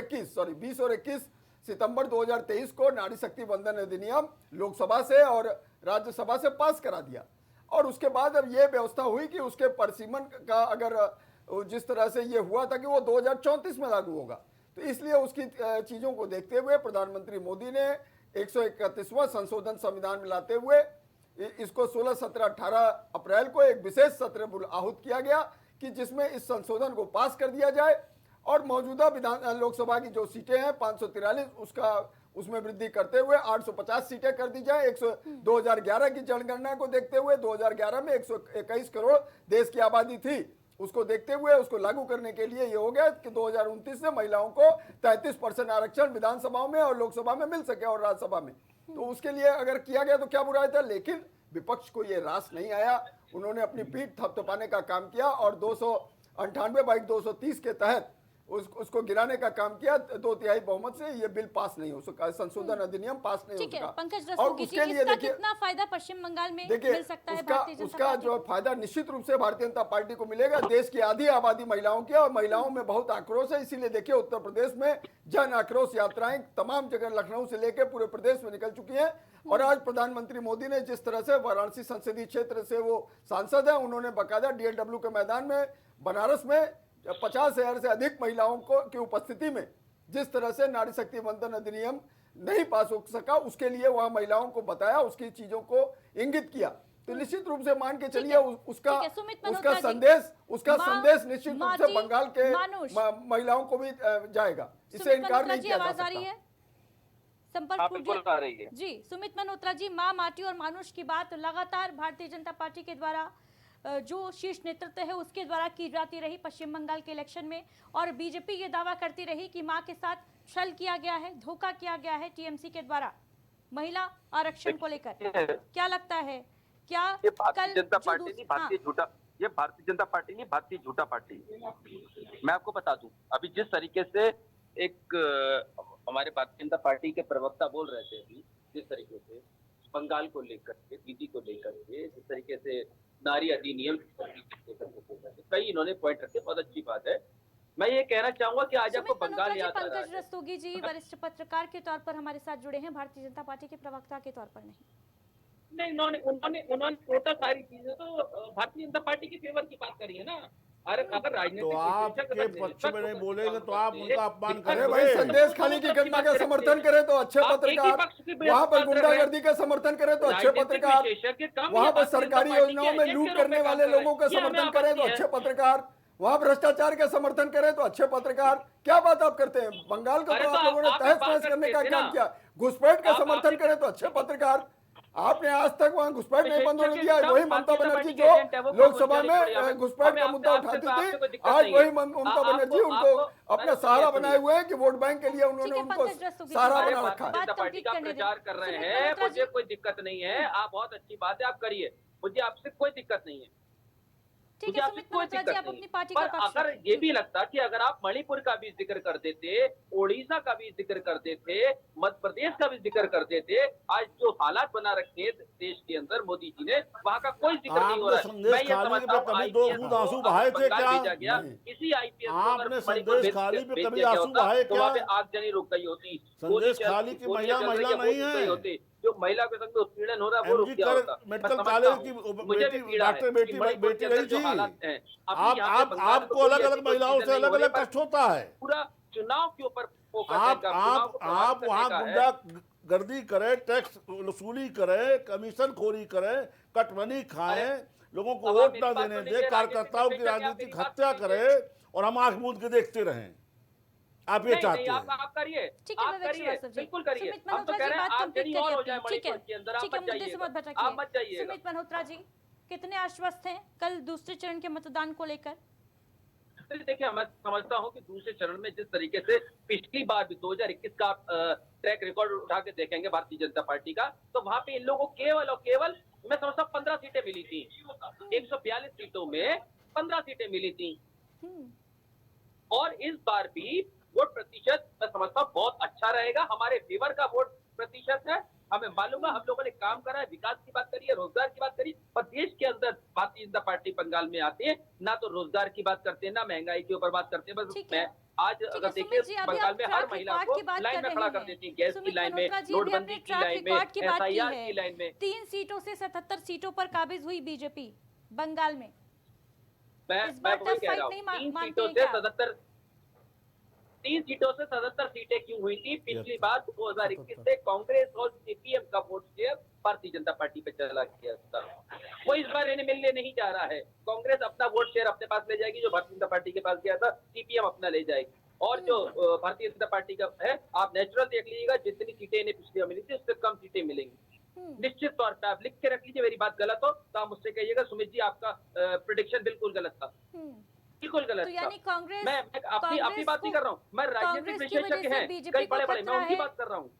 21 सितंबर 2023 को नारी शक्ति बंधन अधिनियम लोकसभा से और राज्यसभा से पास करा दिया। और उसके बाद अब ये व्यवस्था हुई कि उसके परिसीमन का अगर जिस तरह से ये हुआ था कि वो 2034 में लागू होगा, तो इसलिए उसकी चीजों को देखते हुए प्रधानमंत्री मोदी ने 131वां संशोधन संविधान में लाते हुए इसको 16, 17, 18 अप्रैल को एक विशेष सत्र आहूत किया गया कि जिसमें इस संशोधन को पास कर दिया जाए और मौजूदा विधान लोकसभा की जो सीटें हैं 543 उसमें वृद्धि करते हुए 850 सीटें कर दी जाए। 2011 की जनगणना को देखते हुए 2011 में 121 करोड़ देश की आबादी थी, उसको देखते हुए उसको लागू करने के लिए ये हो गया कि 2029 से महिलाओं को 33% आरक्षण विधानसभाओं में और लोकसभा में मिल सके और राज्यसभा में। तो उसके लिए अगर किया गया तो क्या बुराई था, लेकिन विपक्ष को ये रास नहीं आया। उन्होंने अपनी पीठ थपथपाने का काम किया और 298/230 के तहत उसको गिराने का काम किया। 2/3 बहुमत से ये बिल पास नहीं हो सका, संशोधन अधिनियम पास नहीं हो ठीक है, सका। पंकज और रस्तोगी जी, उसके लिए इसका देखिए, कितना फायदा पश्चिम बंगाल में देखिए मिल सकता है भारतीय जनता उसका पार्टी जो को? फायदा निश्चित रूप से भारतीय जनता पार्टी को मिलेगा। देश की आधी आबादी महिलाओं की, और महिलाओं में बहुत आक्रोश है। इसीलिए देखिए उत्तर प्रदेश में जन आक्रोश यात्राएं तमाम जगह लखनऊ से लेकर पूरे प्रदेश में निकल चुकी हैं। और आज प्रधानमंत्री मोदी ने जिस तरह से वाराणसी संसदीय क्षेत्र से वो सांसद है, उन्होंने बाकायदा DLW के मैदान में बनारस में 50,000 से अधिक महिलाओं को की उपस्थिति में जिस तरह से नारी शक्ति बंधन अधिनियम नहीं पास हो सका, उसके लिए वहां महिलाओं को बताया, उसकी चीजों को इंगित किया, तो निश्चित रूप से मान के चलिए उसका ठीक है, सुमित मल्होत्रा उसका जी। संदेश उसका माँ, संदेश निश्चित रूप से माटी, बंगाल के मानुष। महिलाओं को भी जाएगा, इससे सुमित इनकार मल्होत्रा नहीं जी, किया जा आवाज आ रही सकता। है? संपर्क टूट बिल्कुल गया। आ रही है। जी, सुमित मल्होत्रा जी, माँ, माटी और मानुष की बात लगातार भारतीय जनता पार्टी के द्वारा जो शीर्ष नेतृत्व है उसके द्वारा की जाती रही पश्चिम बंगाल के इलेक्शन में, और बीजेपी ये दावा करती रही कि मां के साथ छल किया गया है, धोखा किया गया है टीएमसी के द्वारा महिला आरक्षण को लेकर। क्या लगता है, क्या ये भारतीय कल जनता जो पार्टी नहीं, भारतीय झूठा, ये भारतीय जनता पार्टी नहीं, भारतीय झूठा पार्टी। मैं आपको बता दूं, अभी जिस तरीके से एक हमारे भारतीय जनता पार्टी के प्रवक्ता बोल रहे थे, अभी जिस तरीके से बंगाल को लेकर के, दीदी को लेकर के, जिस तरीके से नारी अधिनियम कई इन्होंने पॉइंट रखे, बहुत अच्छी बात है। मैं ये कहना चाहूंगा कि आज आपको सुमित मल्होत्रा बंगाल जी, याद आ रहा पंकज है। रस्तोगी जी वरिष्ठ पत्रकार के तौर पर हमारे साथ जुड़े हैं, भारतीय जनता पार्टी के प्रवक्ता के तौर पर नहीं। नहीं, उन्होंने टोटल सारी चीजें तो भारतीय जनता पार्टी की फेवर की बात करी है ना। अगर राजनीतिक तो आपके पक्ष में नहीं बोलेंगे तो आप उनका अपमान अरे करेंगे। भाई, संदेश खाली की घटना का समर्थन करे तो अच्छे पत्रकार, वहां पर गुंडागर्दी का समर्थन करे तो अच्छे पत्रकार, वहां पर सरकारी योजनाओं में लूट करने वाले लोगों का समर्थन करे तो अच्छे पत्रकार, वहां भ्रष्टाचार का समर्थन करे तो अच्छे पत्रकार। क्या बात आप करते हैं? बंगाल को तो आप लोगों ने तहस नहस करने का काम किया, घुसपैठ का समर्थन करे तो अच्छे पत्रकार। आपने आज तक वहां घुसपैठ नहीं बंद होने दिया। वही ममता बनर्जी जो लोकसभा में घुसपैठ का मुद्दा उठाती थी, आज वही ममता बनर्जी उनको अपना सहारा बनाए हुए हैं कि वोट बैंक के लिए उन्होंने उनको सहारा बना रखा है। जनता पार्टी का प्रचार कर रहे हैं, मुझे कोई दिक्कत नहीं है, आप बहुत अच्छी बात है, आप करिए, मुझे आपसे कोई दिक्कत नहीं है, ठीक मुझे है, आपसे सुमित कोई मल्होत्रा जी, दिक्कत आप नहीं अपनी है। पार्टी पर का पक्ष अगर रखें। ये भी लगता कि अगर आप मणिपुर का भी जिक्र कर देते, ओडिशा का भी जिक्र कर देते, मध्य प्रदेश का भी जिक्र कर देते, आज जो हालात बना रखे हैं देश के अंदर मोदी जी ने, वहाँ का कोई जिक्र नहीं हो रहा है। संदेश मैं ये खाली समझता पे हूँ कभी दो बूंद आंसू बहाए थे क्या? भेजा गया, इसी आईपीएस आपने संदेश खाली पे कभी आंसू बहाए तो क्या? वहाँ पे आगजनी रुक गई होती, संदेश खाली की महिला नहीं है, जो महिला के संग उत्पीड़न हो रहा है वो रुक गया होता। मेडिकल कॉलेज की बेटी, डॉक्टर बेटी रही थी। आपको अलग अलग महिलाओं से अलग अलग कष्ट होता है। पूरा चुनाव के ऊपर फोकस है, आप चुनाव को प्रभावित आप करने वहाँ का है। गुंडा गर्दी करे, टैक्स वसूली करे, कमीशन खोरी करे, कटमनी खाएं, लोगों को वोट न देने दे, कार्यकर्ताओं की राजनीतिक हत्या करे और हम आंख मूंद के देखते रहें। आप ये चाहते हैं? आप करिए, ठीक है, आप विवेक करिए, श्रीवास्तव जी। बिल्कुल करिए। सुमित हम तो मल्होत्रा कह जी, रहे हैं बात आप कंप्लीट जनी करिए और हो अपनी। जाए ठीक है, मणिपुर के अंदर, आप ठीक है, मत मुद्दे से मत जाइएगा, भटकिए। आप मत जाइएगा। सुमित मल्होत्रा जी, कितने आश्वस्त हैं कल दूसरे चरण के मतदान को लेकर? देखिए, मैं समझता हूं कि दूसरे चरण में जिस तरीके से पिछली बार भी 2021 का ट्रैक रिकॉर्ड उठा के देखेंगे भारतीय जनता पार्टी का, तो वहां पे इन लोगों को केवल और केवल मैं समझता हूँ 15 सीटें मिली थी। 142 सीटों में 15 सीटें मिली थी। और इस बार भी वोट प्रतिशत मैं समझता हूँ बहुत अच्छा रहेगा, हमारे फेवर का वोट प्रतिशत है। हमें मालूम है, हम लोगों ने काम करा है, विकास की बात करी है, रोजगार की बात करी, पर देश के अंदर भारतीय जनता पार्टी बंगाल में आती है, ना तो रोजगार की बात करते हैं, ना महंगाई के ऊपर बात करते हैं। बस मैं आज अगर देखिए बंगाल में हर महिला को लाइन में खड़ा कर देती है, गैस की लाइन में, नोटबंदी की लाइन में, SIR की लाइन में। 3 सीटों से 77 सीटों पर काबिज हुई बीजेपी बंगाल में। मैं वही कह रहा हूँ, 3 सीटों से 77 सीटें क्यों हुई थी? पिछली बार 2021 से कांग्रेस और सीपीएम का vote share Bharatiya Janata party पे चला गया था, वो इस बार इन्हें मिलने नहीं जा रहा है। कांग्रेस अपना वोट शेयर अपने पास ले जाएगी जो भारतीय जनता पार्टी के पास गया था, सीपीएम अपना ले जाएगी। और जो भारतीय जनता पार्टी का है, आप नेचुरल देख लीजिएगा, जितनी सीटें इन्हें पिछली मिली थी उससे कम सीटें मिलेंगी। निश्चित तौर पर आप लिख के रख लीजिए, मेरी बात गलत हो तो आप मुझसे कहिएगा सुमित जी आपका प्रेडिक्शन बिल्कुल गलत था, बिल्कुल गलत तो यानी था। कांग्रेस, मैं अपनी बात नहीं कर रहा हूँ, मैं राजनीतिक विशेषज्ञ हैं कई बड़े-बड़े, मैं उनकी बात कर रहा हूँ।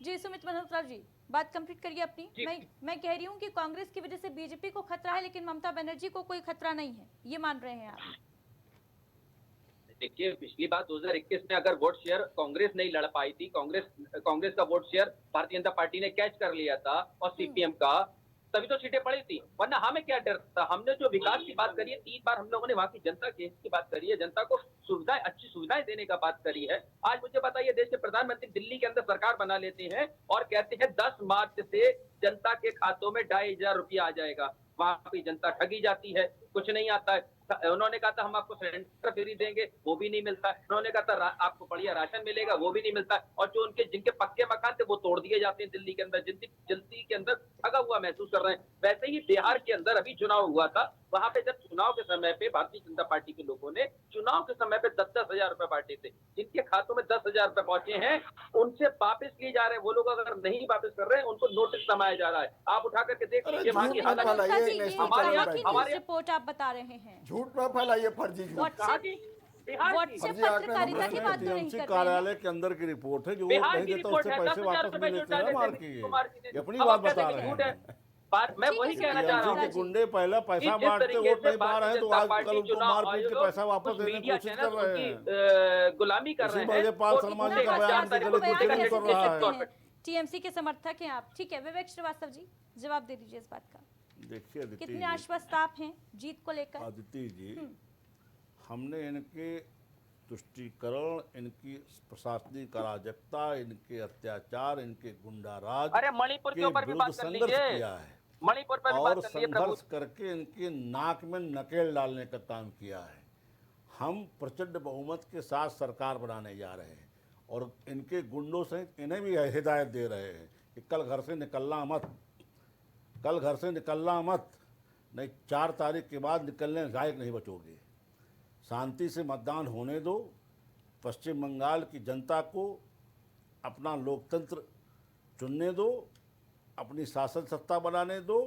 जी सुमित मल्होत्रा जी, बात कंप्लीट करिए अपनी। मैं कह रही हूँ कि कांग्रेस की वजह से बीजेपी को खतरा है, लेकिन ममता बनर्जी को कोई खतरा नहीं है, ये मान रहे हैं आप? देखिए, पिछली बार 2021 में अगर वोट शेयर कांग्रेस नहीं लड़ पाई थी, कांग्रेस का vote share Bharatiya Janata party ने कैच कर लिया था और सीपीएम का, तभी तो सीटें पड़ी थी। वरना हमें क्या डर था? हमने जो विकास की बात करी है, 3 बार हम लोगों ने वहाँ की जनता की बात करी है, जनता को सुविधाएं, अच्छी सुविधाएं देने का बात करी है। आज मुझे बताइए, देश के प्रधानमंत्री दिल्ली के अंदर सरकार बना लेते हैं और कहते हैं 10 मार्च से जनता के खातों में 2500 रुपया आ जाएगा। वहां पे जनता ठगी जाती है, कुछ नहीं आता है। उन्होंने कहा था हम आपको सिलेंडर फ्री देंगे, वो भी नहीं मिलता। उन्होंने कहा था आपको बढ़िया राशन मिलेगा, वो भी नहीं मिलता। और जो जिनके पक्के मकान थे वो तोड़ दिए जाते हैं दिल्ली के अंदर, दिल्ली के अंदर ठगा हुआ महसूस कर रहे हैं। वैसे ही बिहार के अंदर अभी चुनाव हुआ था, वहां पे जब चुनाव के समय पे भारतीय जनता पार्टी के लोगों ने चुनाव के समय पे 10-10 हजार रुपए बांटे थे। जिनके खातों में 10 हजार रुपए पहुंचे हैं उनसे वापस लिए जा रहे हैं। वो लोग अगर नहीं वापस कर रहे हैं उनको नोटिस समाया जा रहा है। आप उठा करके देख लीजिए वहां की हालत। फैलाइए, जी, ये हमारे कहाँ यहाँ- की हमारे- न्यूज़ रिपोर्ट आप बता रहे हैं? झूठ ना फैलाइए, फर्जी झूठ। कहाँ की? बिहार की। व्हाट्सएप फर्जी आंकड़े पत्रकारिता की बात तो नहीं टीएमसी कर रहे हैं। कार्यालय के अंदर की रिपोर्ट है, जो वो बिहार नहीं की देता रिपोर्ट उससे है, पैसे 10,000 वापस रुपए नहीं जो लेते हैं डाले मार थे की। नीतीश कुमार जी ने। ये अपनी अब बात आप कहते बता हैं रहे कि झूठ हैं। है। बात मैं ठीक है, वही सर, कहना चाह रहा टीएमसी हूँ के गुंडे पहला पैसा कि जिस बांटते, तरीके वोट से नहीं पा रहे हैं, तो भारतीय आज कल जनता उनको पार्टी मार पीट के चुनाव पैसा वापस आयोग देने की मीडिया कोशिश चैनल कर रहे उनकी हैं। गुलामी कर इसी रहे वजह हैं। पाल वो सलमान इतने का का बयान चार की तारीख को गलत बयान टिप्पणी कैसे कर दे रहा सकते है। हैं? टीएमसी के समर्थक हैं आप, ठीक है। विवेक श्रीवास्तव जी, जवाब दे दीजिए इस बात का। देखिए अदिति कितने जी, आश्वस्त आप हैं जीत को लेकर? अदिति जी, हमने इनके तुष्टीकरण, इनकी प्रशासनिक अराजकता, इनके अत्याचार, इनके गुंडाराज अरे मणिपुर के ऊपर भी विरुद्ध बात कर संघर्ष लीजिए। किया है मणिपुर पर भी और बात कर लीजिए प्रभु। संघर्ष करके इनके नाक में नकेल डालने का काम किया है। हम प्रचंड बहुमत के साथ सरकार बनाने जा रहे हैं और इनके गुंडों से इन्हें भी हिदायत दे रहे हैं कि कल घर से निकलना मत, कल घर से निकलना मत, नहीं 4 तारीख के बाद निकलने लायक नहीं बचोगे। शांति से मतदान होने दो, पश्चिम बंगाल की जनता को अपना लोकतंत्र चुनने दो, अपनी शासन सत्ता बनाने दो,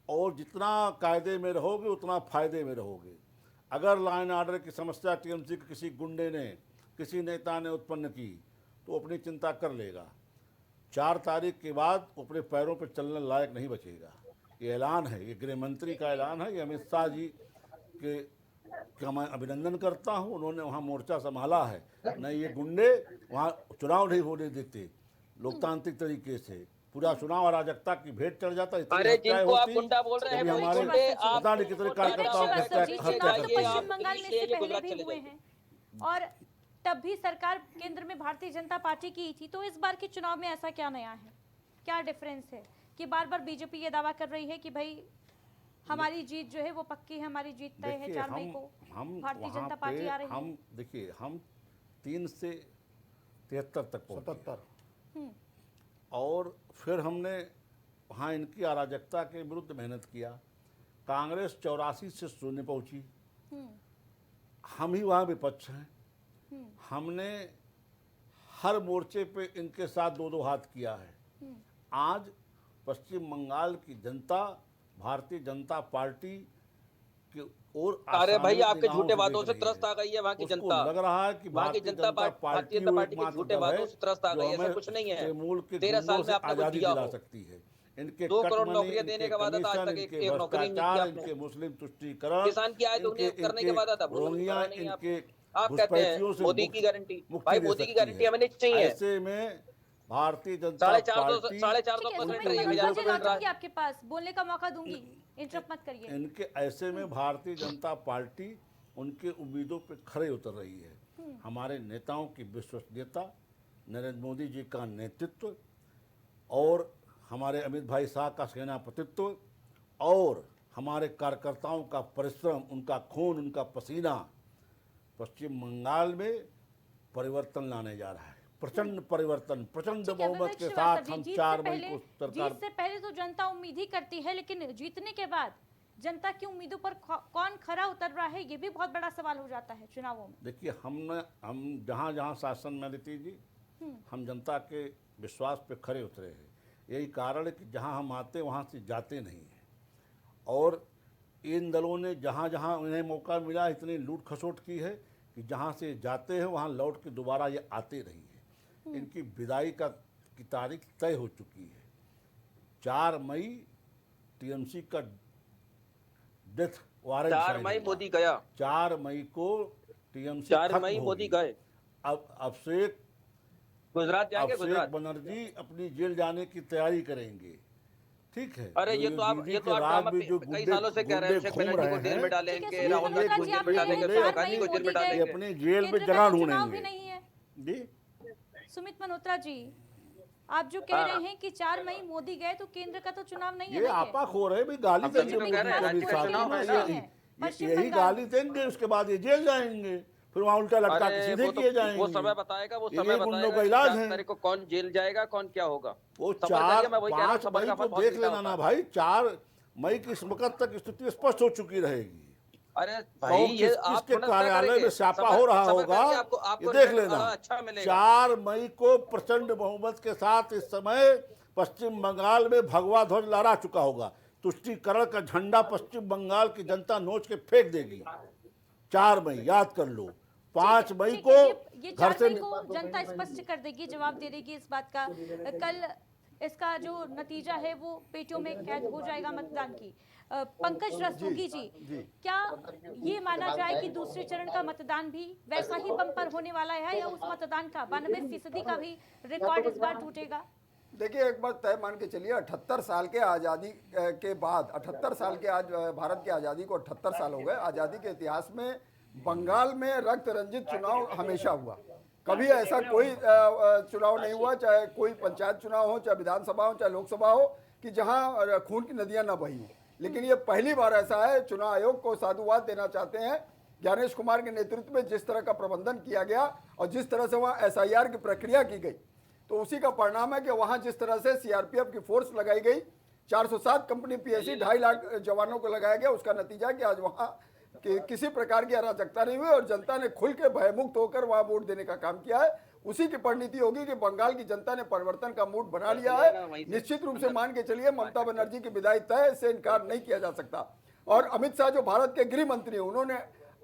और जितना कायदे में रहोगे उतना फायदे में रहोगे। अगर लॉ एंड ऑर्डर की समस्या टीएमसी के किसी गुंडे ने, किसी नेता ने उत्पन्न की तो अपनी चिंता कर लेगा। 4 तारीख के बाद अपने पैरों पर चलने लायक नहीं बचेगा। ये ऐलान है, ये गृह मंत्री का ऐलान है, ये अमित शाह जी के का मैं अभिनंदन करता हूँ। उन्होंने वहाँ मोर्चा संभाला है। नहीं ये गुंडे वहाँ चुनाव नहीं होने देते लोकतांत्रिक तरीके से, पूरा चुनाव अराजकता की भेंट चढ़ जाता। अरे जिनको आप गुंडा बोल रहे हैं कभी वो हमारे गुंडे आप पता नहीं कितने कार्यकर्ताओं की श्रीवास्तव जी, हत्या चुनाव तो करते हैं। पश्चिम बंगाल में इससे इसलिए ये पहले गुजरात भी चले हुए जाएंगे। हैं और तब भी सरकार केंद्र में भारतीय जनता पार्टी की ही थी। तो इस बार के चुनाव में ऐसा क्या नया है, क्या डिफरेंस है कि बार बार बीजेपी ये दावा कर रही है कि भाई हमारी जीत जो है वो पक्की है, हमारी जीत तय है, 4 मई को हम भारतीय वहाँ जनता पार्टी पे आ रही है। हम देखिए, हम 3 से 73 तक पहुँचे 77 और फिर हमने वहाँ इनकी अराजकता के विरुद्ध मेहनत किया। कांग्रेस 84 से 0 पहुँची, हम ही वहाँ विपक्ष हैं। हमने हर मोर्चे पे इनके साथ 2-2 हाथ किया है। आज पश्चिम बंगाल की जनता भारतीय जनता पार्टी की ओर अरे भाई आसानी आपके निगाहों झूठे से बातों देख से रही त्रस्त है। आ गई है वहाँ की उसको जनता। लग रहा है कि वहाँ की भारतीय जनता भारतीय जनता वो पार्टी की एकमात्र झूठे दल बातों है से त्रस्त आ जो गई है, ऐसा हमें कुछ नहीं है। तृणमूल के 13 साल गुंडों में से आपने कुछ आजादी दिया दिला हो। सकती है। इनके 2 करोड़ कटमनी, नौकरियां देने इनके का वादा था, आज कमीशन, तक एक इनके नौकरी नहीं दी भ्रष्टाचार, आपने। इनके मुस्लिम तुष्टीकरण, किसान की आय दोगुनी करने के वादा था, वो तो रोहिंग्या, करा नहीं आपने। इनके आप कहते हैं घुसपैठियों से मोदी की गारंटी, मुक्ति भाई दे मोदी की सकती गारंटी है। हमें नहीं चाहिए। ऐसे में भारतीय जनता 450 पार्टी 450 ठीक है, परसेंट सुमित 1000 मनोहर जी, परसेंट रहा लौटूंगी है। आपके पास, बोलने का मौका दूंगी, इंटरप्ट मत करिए। इनके ऐसे में भारतीय जनता पार्टी उनके उम्मीदों पे खरे उतर रही है। हमारे नेताओं की विश्वसनीयता, नरेंद्र मोदी जी का नेतृत्व और हमारे अमित भाई शाह का सेनापतित्व और हमारे कार्यकर्ताओं का परिश्रम, उनका खून, उनका पसीना पश्चिम बंगाल में परिवर्तन लाने जा रहा है। प्रचंड परिवर्तन, प्रचंड ठीक है, बहुमत विवेक के श्रीवास्तव साथ जी, हम जीत 4 से मई पहले- को सरकार जीत से पहले तो जनता उम्मीद ही करती है, लेकिन जीतने के बाद जनता की उम्मीदों पर कौन खरा उतर रहा है, ये भी बहुत बड़ा सवाल हो जाता है चुनावों में। देखिए, हम जहाँ जहाँ शासन में रहती जी, हम जनता के विश्वास पे खरे उतरे हैं। यही कारण है कि जहाँ हम आते वहाँ से जाते नहीं हैं और इन दलों ने जहाँ जहाँ उन्हें मौका मिला इतनी लूट खसोट की है कि जहाँ से जाते हैं वहाँ लौट के दोबारा ये आते नहीं हैं। इनकी विदाई की तारीख तय हो चुकी है। 4 मई टीएमसी का डेथ वारंट 4 मई मोदी गया, 4 मई को टीएमसी 4 मई मोदी गए। अब अभिषेक गुजरात जाएंगे, गुजरात। बनर्जी अपनी जेल जाने की तैयारी करेंगे। ठीक है। अरे ये तो आप ड्रामा कई सालों से कह रहे हैं, अभिषेक बनर्जी को जेल में डालेंगे, राहुल गांधी को जेल में डालेंगे, सोनिया गांधी को जेल में डालेंगे। अपने जेल में केंद्र जगह का तो चुनाव ढूंढेंगे भी नहीं है। जी। सुमित मल्होत्रा जी, आप जो कह रहे हैं कि 4 मई मोदी गए तो केंद्र का तो चुनाव नहीं है। ये देखिए। आपा खो रहे भी गाली अब दे तभी तो कह रहे हैं, राज्य का चुनाव है ना। पश्चिम यही बंगाल। गाली देंगे, उसके बाद ये जेल जाएंगे, फिर वहां उल्टा लटका के अरे सीधे वो तो किए जाएंगे। वो समय बताएगा, वो ये समय गुंडों बताएगा का कि इलाज 4 है। तारीख को कौन जेल जाएगा, कौन क्या होगा। वो सबर 4 करिए, मैं वही कह रहा हूँ, 5 सबर मई का को फल बहुत देख मीठा लेना होता ना है। भाई, 4 मई की इस वक्त तक स्थिति स्पष्ट हो चुकी रहेगी। अरे और भाई ये आप किसके थोड़ा सा कार्यालय करेंगे, में स्यापा सबर हो रहा सबर होगा, करिए, आपको ये आपको देख रिजल्ट लेना। बड़ा अच्छा मिलेगा। 4 मई को प्रचंड बहुमत के साथ इस समय पश्चिम बंगाल में भगवा ध्वज लहरा चुका होगा। तुष्टीकरण का झंडा पश्चिम बंगाल की जनता नोच के फेंक देगी। 4 मई याद कर लो। 5 मई ठीक को है, ये घर 4 से मई को जनता स्पष्ट कर देगी, जवाब दे देगी इस बात का। कल इसका जो नतीजा है वो पेटियों में कैद हो जाएगा मतदान की। पंकज रस्तोगी जी, क्या ये माना जाए कि दूसरे चरण का मतदान भी वैसा ही बम्पर होने वाला है, या उस मतदान का 92% का भी रिकॉर्ड इस बार टूटेगा? देखिए, एक बात तय मान के चलिए, 78 साल के आज़ादी के बाद, 78 साल के, आज भारत की आज़ादी को 78 साल हो गए। आज़ादी के इतिहास में बंगाल में रक्त रंजित चुनाव हमेशा हुआ। कभी ऐसा कोई चुनाव नहीं हुआ, चाहे कोई पंचायत चुनाव हो, चाहे विधानसभा हो, चाहे लोकसभा हो, कि जहां खून की नदियां ना बही हो। लेकिन ये पहली बार ऐसा है। चुनाव आयोग को साधुवाद देना चाहते हैं। ज्ञानेश कुमार के नेतृत्व में जिस तरह का प्रबंधन किया गया और जिस तरह से वहाँ SIR की प्रक्रिया की गई, तो उसी का परिणाम है कि वहाँ जिस तरह से CRPF की फोर्स लगाई गई, 407 कंपनी PSC, 2.5 लाख जवानों को लगाया गया, उसका नतीजा कि आज वहाँ किसी प्रकार की अराजकता नहीं हुई और जनता ने खुल के भयमुक्त होकर वहाँ वोट देने का काम किया है। उसी की परिणति होगी कि बंगाल की जनता ने परिवर्तन का मूड बना लिया है। निश्चित रूप से मान के चलिए, ममता बनर्जी की विदाई तय, इससे इनकार नहीं किया जा सकता। और अमित शाह जो भारत के गृह मंत्री हैं, उन्होंने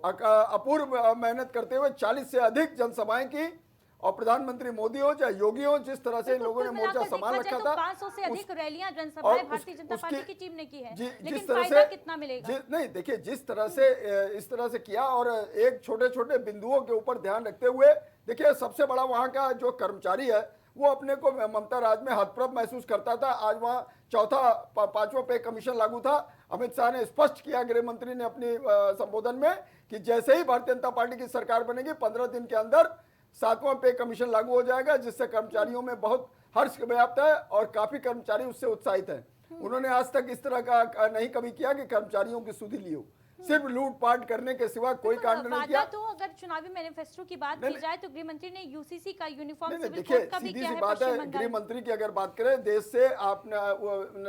अपूर्व मेहनत करते हुए 40 से अधिक जनसभाएं की। और प्रधानमंत्री मोदी हो चाहे योगी हो, जिस तरह से इन लोगों ने मोर्चा संभाल रखा था, 500 से अधिक रैलियां, जनसभाएं भारतीय जनता पार्टी की टीम ने की है, लेकिन जिस तरह फायदा से कितना मिलेगा? नहीं, देखिए, जिस तरह से इस तरह से किया और एक छोटे छोटे बिंदुओं के ऊपर ध्यान रखते हुए, देखिए, सबसे बड़ा वहाँ का जो कर्मचारी है वो अपने को ममता राज में हतप्रभ महसूस करता था। आज वहाँ चौथा 5वां पे कमीशन लागू था। अमित शाह ने स्पष्ट किया, गृह मंत्री ने अपनी संबोधन में, कि जैसे ही भारतीय जनता पार्टी की सरकार बनेगी 15 दिन के अंदर 7वां पे कमीशन लागू हो जाएगा, जिससे कर्मचारियों में बहुत हर्ष व्याप्त है और काफी कर्मचारी उससे उत्साहित हैं। उन्होंने आज तक इस तरह का नहीं कभी किया कि कर्मचारियों की सुधि ली हो। सिर्फ लूटपाट करने के सिवा कोई कांड नहीं किया। तो अगर चुनावी मैनिफेस्टो की बात की जाए तो गृह मंत्री ने UCC का, यूनिफॉर्म सिविल देखिए, कोड का भी सीधी किया सी है बात है, पश्चिम बंगाल गृह में। मंत्री की अगर बात करें, देश से आपने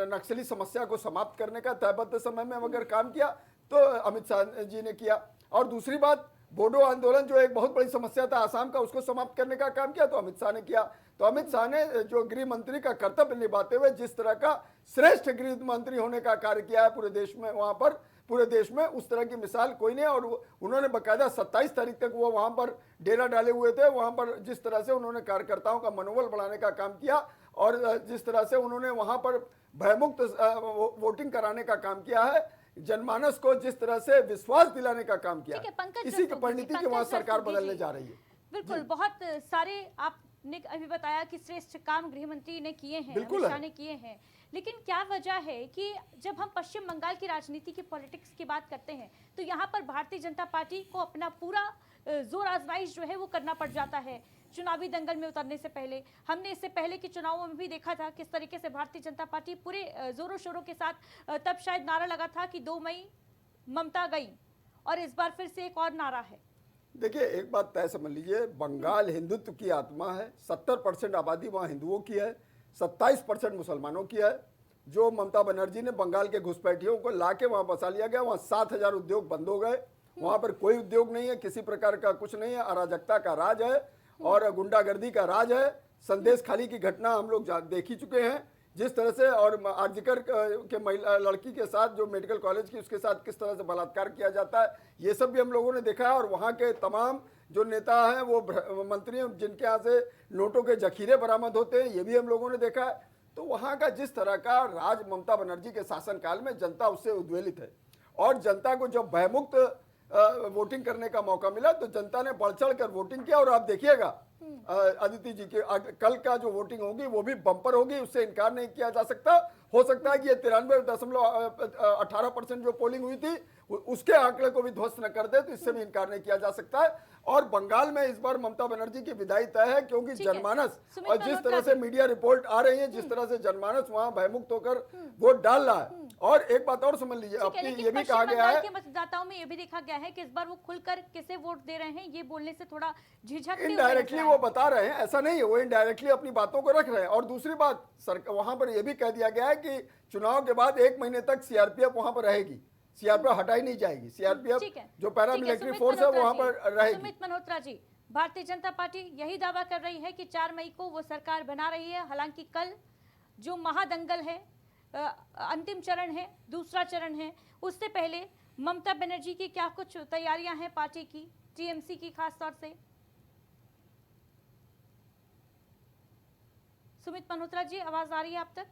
नक्सली समस्या को समाप्त करने का तयबद्ध समय में अगर काम किया तो अमित शाह जी ने किया। और दूसरी बात, बोडो आंदोलन जो एक बहुत बड़ी समस्या था आसाम का, उसको समाप्त करने का काम किया तो अमित शाह ने किया। तो अमित शाह ने जो गृह मंत्री का कर्तव्य निभाते हुए जिस तरह का श्रेष्ठ गृह मंत्री होने का कार्य किया है पूरे देश में, वहां पर पूरे देश में उस तरह की मिसाल कोई नहीं है। और उन्होंने बकायदा 27 तारीख तक वो वहां पर डेरा डाले हुए थे। वहां पर जिस तरह से उन्होंने कार्यकर्ताओं का मनोबल बढ़ाने का काम किया और जिस तरह से उन्होंने वहां पर भयमुक्त वोटिंग कराने का काम किया है, जनमानस को जिस तरह से विश्वास दिलाने का काम किया, इसी की परिणति के वहां सरकार बदलने जा रही है। बिल्कुल, बहुत सारे आपने अभी बताया कि श्रेष्ठ काम गृह मंत्री ने किए हैं, बिल्कुल अमित शाह ने किए हैं, लेकिन क्या वजह है कि जब हम पश्चिम बंगाल की राजनीति की पॉलिटिक्स की बात करते हैं तो यहाँ पर भारतीय जनता पार्टी को अपना पूरा जोर आजमाइश जो है वो करना पड़ जाता है चुनावी दंगल में उतरने से पहले। हमने इससे पहले के चुनावों में भी देखा था किस तरीके से भारतीय जनता पार्टी पूरे जोरों शोरों के साथ तब शायद नारा लगा था कि 2 मई ममता गई, और इस बार फिर से एक और नारा है। देखिए, एक बात तय समझ लीजिए, बंगाल हिंदुत्व की आत्मा है। 70% आबादी वहाँ हिंदुओं की है, 27% मुसलमानों की है। जो ममता बनर्जी ने बंगाल के घुसपैठियों को ला के वहाँ बसा लिया गया, वहाँ 7,000 उद्योग बंद हो गए। वहाँ पर कोई उद्योग नहीं है, किसी प्रकार का कुछ नहीं है, अराजकता का राज है और गुंडागर्दी का राज है। संदेश खाली की घटना हम लोग देख ही चुके हैं, जिस तरह से, और आर्जिकर के महिला लड़की के साथ जो मेडिकल कॉलेज की, उसके साथ किस तरह से बलात्कार किया जाता है, ये सब भी हम लोगों ने देखा है। और वहाँ के तमाम जो नेता हैं वो मंत्री हैं जिनके यहाँ से नोटों के जखीरे बरामद होते हैं, ये भी हम लोगों ने देखा है। तो वहाँ का जिस तरह का राज ममता बनर्जी के शासनकाल में, जनता उससे उद्वेलित है। और जनता को जब भयमुक्त वोटिंग करने का मौका मिला तो जनता ने बढ़ चढ़ कर वोटिंग किया। और आप देखिएगा अदिति जी के कल का जो वोटिंग होगी वो भी बम्पर होगी, उससे इनकार नहीं किया जा सकता। हो सकता है कि ये 93.18% जो पोलिंग हुई थी उसके आंकड़े को भी ध्वस्त न कर दे, तो इससे भी इनकार नहीं किया जा सकता है। और बंगाल में इस बार ममता बनर्जी की विदाई तय है, क्योंकि जनमानस, और जिस तरह से मीडिया रिपोर्ट आ रही है, जिस तरह से जनमानस वहां भयमुक्त होकर वोट डाल रहा है, और एक बात और समझ लीजिए, ठीक है, आपकी लेकिन ये भी पश्चिम कहा गया बंगाल है के मतदाताओं में ये भी देखा गया है कि इस बार वो खुलकर किसे वोट दे रहे हैं ये बोलने से थोड़ा झिझकते हुए इनडायरेक्टली नजर वो आए। बता रहे हैं, ऐसा नहीं है, वो इनडायरेक्टली अपनी बातों को रख रहे हैं। और दूसरी बात, वहां पर यह भी कह दिया गया है कि चुनाव के बाद 1 महीने तक सीआरपीएफ वहां पर रहेगी, सीआरपीएफ हटाई नहीं जाएगी। सीआरपीएफ ठीक है, जो ठीक है, पैरामिलिट्री सुमित फोर्स है मल्होत्रा वहां जी, पर रहेगी। सुमित मल्होत्रा जी, भारतीय जनता पार्टी यही दावा कर रही है कि 4 मई को वो सरकार बना रही है। हालांकि कल जो महादंगल है, अंतिम चरण है, दूसरा चरण है, उससे पहले ममता बनर्जी की क्या कुछ तैयारियां हैं पार्टी की, टीएमसी की खास तौर से? सुमित मल्होत्रा जी, आवाज आ रही है आप तक?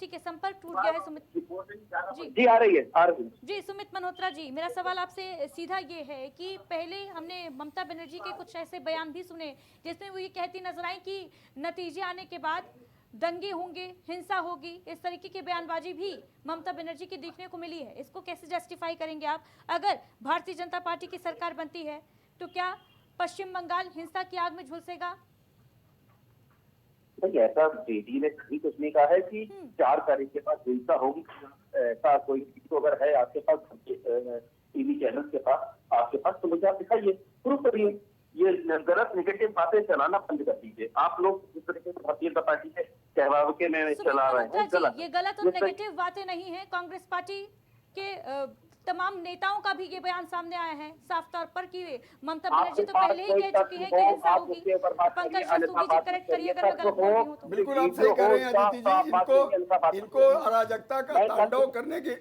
ठीक है, संपर्क टूट गया है सुमित जी। जी आ रही है जी सुमित मल्होत्रा जी, मेरा सवाल आपसे सीधा ये है कि पहले हमने ममता बनर्जी के कुछ ऐसे बयान भी सुने जिसमें वो ये कहती नजर आई कि नतीजे आने के बाद दंगे होंगे, हिंसा होगी, इस तरीके की बयानबाजी भी ममता बनर्जी की देखने को मिली है। इसको कैसे जस्टिफाई करेंगे आप? अगर भारतीय जनता पार्टी की सरकार बनती है तो क्या पश्चिम बंगाल हिंसा की आग में झुलसेगा? ऐसा जेडी ने कभी कुछ नहीं कहा है कि 4 तारीख के बाद हिंसा होगी। ऐसा कोई तो अगर है आपके पास टीवी चैनल के पास, आपके पास, तो मुझे आप दिखाइए, प्रूफ करिए। ये गलत नेगेटिव बातें चलाना बंद कर दीजिए। आप लोग जिस तरीके से भारतीय जनता पार्टी के कहवावे में चला रहे हैं, गलत। ये गलत और नेगेटिव बातें नहीं है। कांग्रेस पार्टी के तमाम नेताओं का भी ये बयान सामने आया है साफ तौर पर कि ममता बनर्जी तो पहले ही कह चुकी है कि हिंसा होगी। पंकज रस्तोगी जी करेक्ट करिए अगर मैं गलत बोल रही हूं तो। बिल्कुल आप सही कह रहे हैं अदिति जी। इनको अराजकता का तांडव करने की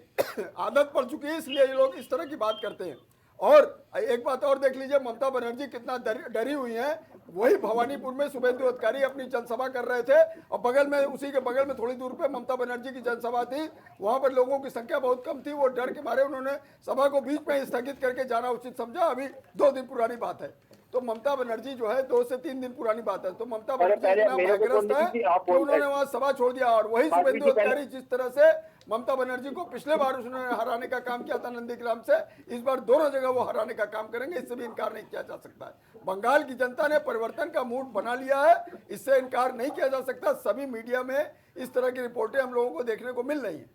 आदत पड़ चुकी है, इसलिए ये लोग इस तरह की बात करते हैं। और एक बात और देख लीजिए, ममता बनर्जी कितना डरी हुई हैं। वही भवानीपुर में शुभेंदु अधिकारी अपनी जनसभा कर रहे थे और बगल में, उसी के बगल में थोड़ी दूर पे ममता बनर्जी की जनसभा थी। वहां पर लोगों की संख्या बहुत कम थी, वो डर के मारे उन्होंने सभा को बीच में स्थगित करके जाना उचित समझा। अभी 2 दिन पुरानी बात है। तो ममता बनर्जी जो है 2 से 3 दिन पुरानी बात है। तो ममता बनर्जी इतना भयग्रस्त है कि उन्होंने वहां सभा छोड़ दिया। और वही शुभेंदु अधिकारी जिस तरह से ममता बनर्जी को पिछले बार उन्होंने हराने का काम किया था नंदीग्राम से, इस बार दोनों जगह वो हराने का काम करेंगे, इससे भी इनकार नहीं किया जा सकता है। बंगाल की जनता ने परिवर्तन का मूड बना लिया है, इससे इनकार नहीं किया जा सकता। सभी मीडिया में इस तरह की रिपोर्टें हम लोगों को देखने को मिल रही हैं।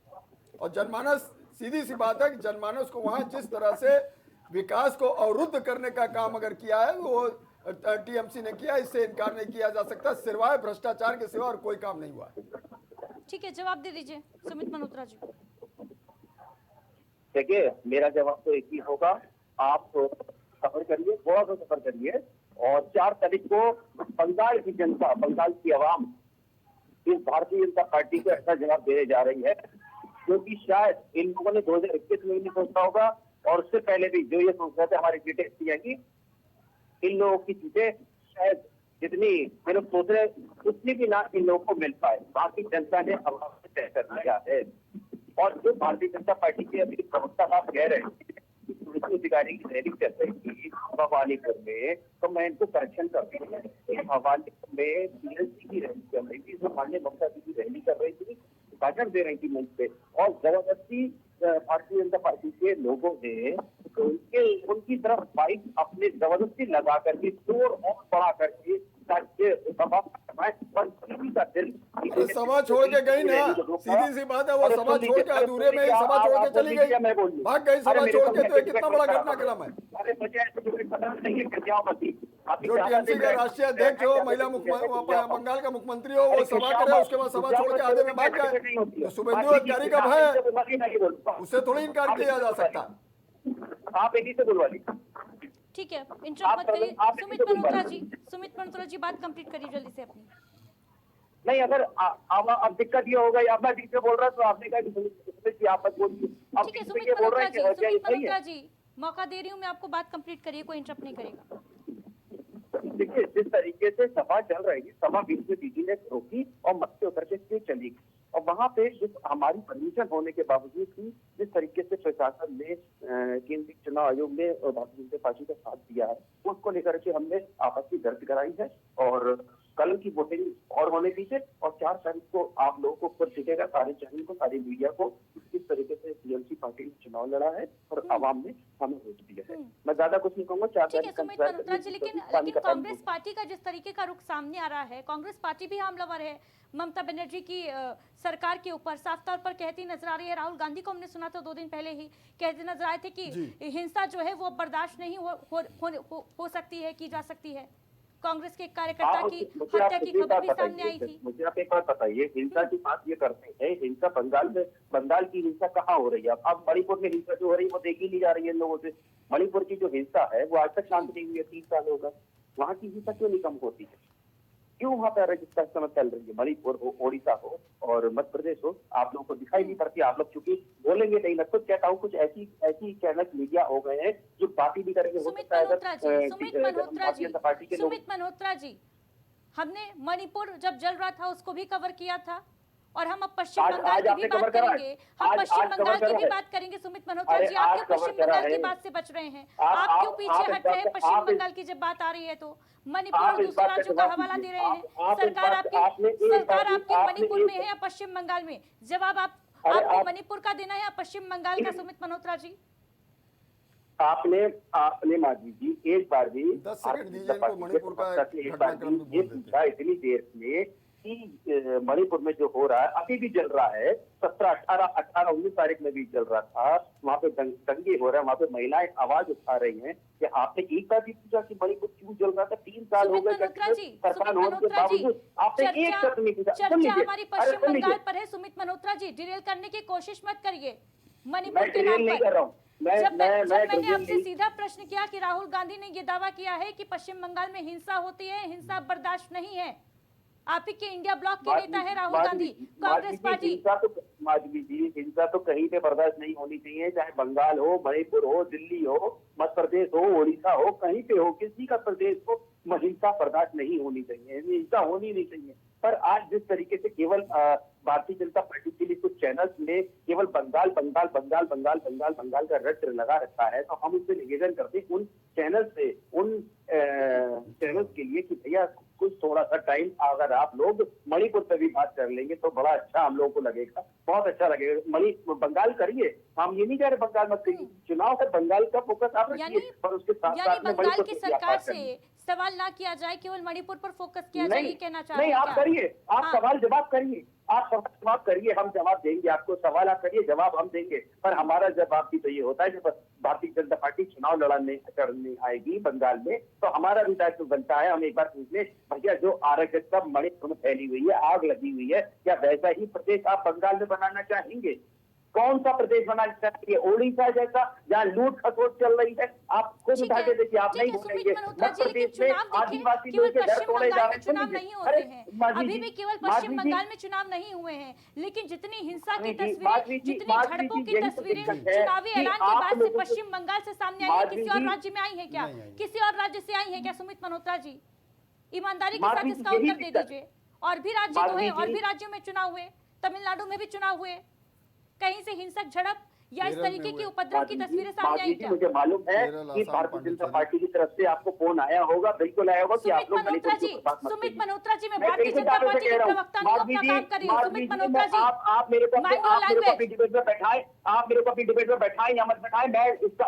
और जनमानस, सीधी सी बात है कि जनमानस को वहां जिस तरह से विकास को अवरुद्ध करने का काम अगर किया है वो टीएमसी ने किया, इससे इनकार नहीं किया जा सकता। सिवाय भ्रष्टाचार के सिवा और कोई काम नहीं हुआ। ठीक है, जवाब दे दीजिए सुमित मल्होत्रा जी। देखिए, मेरा जवाब तो एक ही होगा, आप सफर करिए, थोड़ा सा सफर करिए, और 4 तारीख को बंगाल की जनता, बंगाल की आवाम इस भारतीय जनता पार्टी को ऐसा जवाब देने जा रही है क्योंकि शायद इन लोगों ने 2021 में नहीं सोचा होगा, और उससे पहले भी जो ये सोच रहे थे हमारी सीटें इतनी आएंगी, इन लोगों की सीटें शायद जितनी ये लोग सोच रहे उतनी भी ना इन लोगों को मिल पाए। बाकी जनता ने आवाम से तय कर दिया है। और जो भारतीय जनता पार्टी के अभी प्रवक्ता साहब कह रहे हैं पुलिस अधिकारी की रैली चल रही थी भवानीपुर में, तो मैं इनको करेक्शन करती हूँ। भवानीपुर में बीएसपी की रैली चल रही थी, माननीय ममता जी की रैली कर रही थी, भाषण दे रही थी मंच पे, और जबरदस्ती भारतीय जनता पार्टी के लोगों ने उनकी तरफ बाइक अपने जबरदस्ती लगा करके शोर और बढ़ा करके सभा छोड़ के गई ना, सीधी सी बात है, वो सभा छोड़ के अधूरे में ही सभा छोड़ के चली गई, भाग गई सभा छोड़ के। तो ये कितना बड़ा घटनाक्रम है। जो टीएमसी के राष्ट्रीय अध्यक्ष हो, महिला बंगाल का मुख्यमंत्री हो, वो सभा करे, उसके बाद सभा छोड़ के आधे में भाग जाए, तो शुभेंदु अधिकारी का भय है, उससे थोड़ी इनकार किया जा सकता। आप एक ही से बुलवा लीजिए। ठीक है, इंटरप्ट मत करिए। सुमित मल्होत्रा जी, सुमित मल्होत्रा जी बात कंप्लीट करिए जल्दी से अपनी। नहीं, अगर अब दिक्कत ये हो गई, आप मैं बीच में बोल रहा हूँ तो आपने कहा कि आप मत बोलिए। ठीक है सुमित मल्होत्रा जी, मौका दे रही हूँ मैं आपको, बात कंप्लीट करिए, कोई इंटरप्ट नहीं करेगा। देखिए, जिस तरीके से सभा चल रही थी, सभा बीच में दीदी ने रोकी और मत होकर के चली गई, और वहां पे जिस हमारी परमिशन होने के बावजूद भी जिस तरीके से प्रशासन ने केंद्रीय चुनाव आयोग ने भारतीय जनता पार्टी का साथ दिया है, उसको लेकर के हमने आपत्ति दर्ज कराई है। और कल की वोटिंग और होने की है, और 4 तारीख को आप लोगों को खुद दिखेगा, सारे चैनल को, सारी मीडिया को, किस तरीके से टीएमसी पार्टी ने चुनाव लड़ा है और आवाम ने हमें वोट दिया है। मैं ज्यादा कुछ नहीं कहूंगा। चार ठीक है सुमित मल्होत्रा जी, लेकिन कांग्रेस पार्टी का जिस तरीके का रुख सामने आ रहा है, कांग्रेस पार्टी भी हमलावर है ममता बनर्जी की सरकार के ऊपर, साफ तौर पर कहती नजर आ रही है। राहुल गांधी को हमने सुना था 2 दिन पहले ही कहते नजर आए थे कि हिंसा जो है वो बर्दाश्त नहीं हो सकती है, की जा सकती है। कांग्रेस के कार्यकर्ता की हत्या की खबर भी सामने आई थी। मुझे आप एक बात बताइए, हिंसा की बात ये करते हैं, हिंसा बंगाल की हिंसा कहाँ हो रही है? अब मणिपुर में हिंसा जो हो रही है वो देखी नहीं जा रही है इन लोगों से। मणिपुर की जो हिंसा है वो आज तक शांत नहीं हुई है, 30 साल होगा। वहाँ की हिंसा क्यों नहीं कम होती है? क्यों वहाँ पे अराजकता इस समय चल रही है? मणिपुर हो, ओडिशा हो और मध्य प्रदेश हो, आप लोगों को दिखाई नहीं पड़ती। आप लोग चूंकि बोलेंगे नहीं, मैं खुद कहता हूँ कुछ ऐसी चैनल मीडिया हो गए हैं जो बात ही नहीं करेंगे। सुमित मल्होत्रा जी, हमने मणिपुर जब जल रहा था उसको भी कवर किया था, और हम अब पश्चिम बंगाल की भी बात करेंगे। हम पश्चिम बंगाल की भी बात करेंगे। सुमित मल्होत्रा जी, आप क्यों पश्चिम बंगाल की बात से बच रहे हैं? आप क्यों पीछे हट रहे हैं पश्चिम बंगाल की जब बात आ रही है तो? मणिपुर और दूसरे राज्यों का हवाला दे रहे हैं। सरकार आपकी मणिपुर में है या पश्चिम बंगाल में? जवाब आपको मणिपुर का देना है या पश्चिम बंगाल का? सुमित मल्होत्रा जी, आपने माधवी जी एक बार भी 10 सेकंड दीजिए इनको मणिपुर का घटनाक्रम ये पूछा इतनी देर में कि मणिपुर में जो हो रहा है अभी भी चल रहा है। 17, 18, 19 तारीख में भी चल रहा था। वहाँ पे दंगे हो रहे हैं, वहाँ पे महिलाएं आवाज उठा रही हैं कि आपने एक बार भी पूछा कि मणिपुर क्यों चल रहा था? 3 साल हो गए सरकार होने के बावजूद आपने एक शब्द नहीं पूछा। चर्चा हमारी पश्चिम बंगाल पर है। सुमित मल्होत्रा जी, डिरेल करने की कोशिश मत करिए मणिपुर के नाम पर। जब मैंने आपसे सीधा प्रश्न किया कि राहुल गांधी ने ये दावा किया है कि पश्चिम बंगाल में हिंसा होती है, हिंसा बर्दाश्त नहीं है। आप ही के इंडिया ब्लॉक के नेता है राहुल गांधी, कांग्रेस पार्टी। माधवी जी, हिंसा तो कहीं पे बर्दाश्त नहीं होनी चाहिए, चाहे बंगाल हो, मणिपुर हो, दिल्ली हो, मध्य प्रदेश हो, ओडिशा हो, कहीं पे हो, किसी का प्रदेश हो, हिंसा बर्दाश्त नहीं होनी चाहिए, हिंसा होनी नहीं चाहिए। पर आज जिस तरीके से केवल भारतीय जनता पार्टी के लिए कुछ चैनल्स ने केवल बंगाल का रट लगा रखा है, तो हम उससे निवेदन करते हैं उन चैनल से, उन चैनल्स के लिए कि भैया कुछ थोड़ा सा टाइम अगर आप लोग मणिपुर पे भी बात कर लेंगे तो बड़ा अच्छा हम लोगों को लगेगा, बहुत अच्छा लगेगा। बंगाल करिए, हम ये नहीं कह रहे बंगाल मत करिए, चुनाव है बंगाल का फोकस आप रखिए, पर उसके साथ में बंगाल की सरकार से सवाल ना किया जाए, केवल मणिपुर पर फोकस किया जाए, ये कहना चाह रहे हैं? नहीं, आप करिए, आप सवाल जवाब करिए, आप सवाल जवाब करिए, हम जवाब देंगे आपको। सवाल आप करिए, जवाब हम देंगे। पर हमारा जवाब भी तो ये होता है कि भारतीय जनता पार्टी चुनाव लड़ने आएगी बंगाल में, तो हमारा भी दायित्व बनता है हम एक बार पूछ ले, भैया जो अराजकता मणिपुर में फैली हुई है, आग लगी हुई है, क्या वैसा ही प्रदेश आप बंगाल में बनाना चाहेंगे? कौन सा प्रदेश बनाना चाहिए? ओडिशा जैसा जहाँ लूट खसोट चल रही है? आप खुद उठा के देखिए, आप नहीं बोलेंगे मध्य प्रदेश में आदिवासी लोगों के घर तोड़े जा रहे हैं। चुनाव नहीं होते हैं, अभी भी केवल पश्चिम बंगाल में चुनाव नहीं हुए हैं, लेकिन जितनी हिंसा की तस्वीरें, जितनी झड़पों की तस्वीरें चुनावी ऐलान के बाद से पश्चिम बंगाल से सामने आई है, किसी और राज्य में आई है क्या? किसी और राज्य से आई है क्या? सुमित मल्होत्रा जी, ईमानदारी के साथ इसका उत्तर दे दीजिए। और भी राज्य तो है, और भी राज्यों में चुनाव हुए, तमिलनाडु में भी चुनाव हुए, कहीं से हिंसक झड़प या इस तरीके की उपद्रव की तस्वीरें सामने आई क्या? मुझे मालूम है कि भारतीय जनता पार्टी की तरफ से आपको फोन आया होगा, बिल्कुल आया होगा कि आप लोग सुमित मल्होत्रा जी, मैं भारतीय जनता पार्टी के प्रवक्ता नहीं, अपना काम करिए। सुमित मल्होत्रा जी, आप मेरे को अपनी डिबेट में बैठाएं, आप मेरे को अपनी डिबेट में बैठाएं या मत बैठाएं, मैं इसका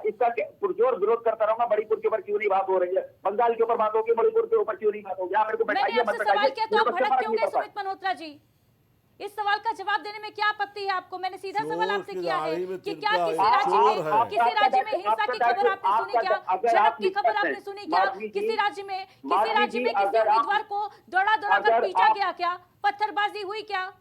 पुरजोर विरोध करता रहूंगा। मणिपुर के ऊपर क्यों नहीं बात हो रही है? बंगाल के ऊपर बात होगी, मणिपुर के ऊपर क्यों नहीं बात होगी? आप मेरे को बैठाइए, मत सवाल किया तो आप भड़क क्यों गए? सुमित मल्होत्रा जी, इस सवाल का जवाब देने में क्या आपत्ति है आपको? मैंने सीधा सवाल आपसे किया है कि क्या किसी राज्य में हिंसा की खबर आपने सुनी क्या? झड़प की खबर आपने सुनी क्या? किसी राज्य में किसी उम्मीदवार को दौड़ा कर पीटा गया क्या? पत्थरबाजी हुई क्या?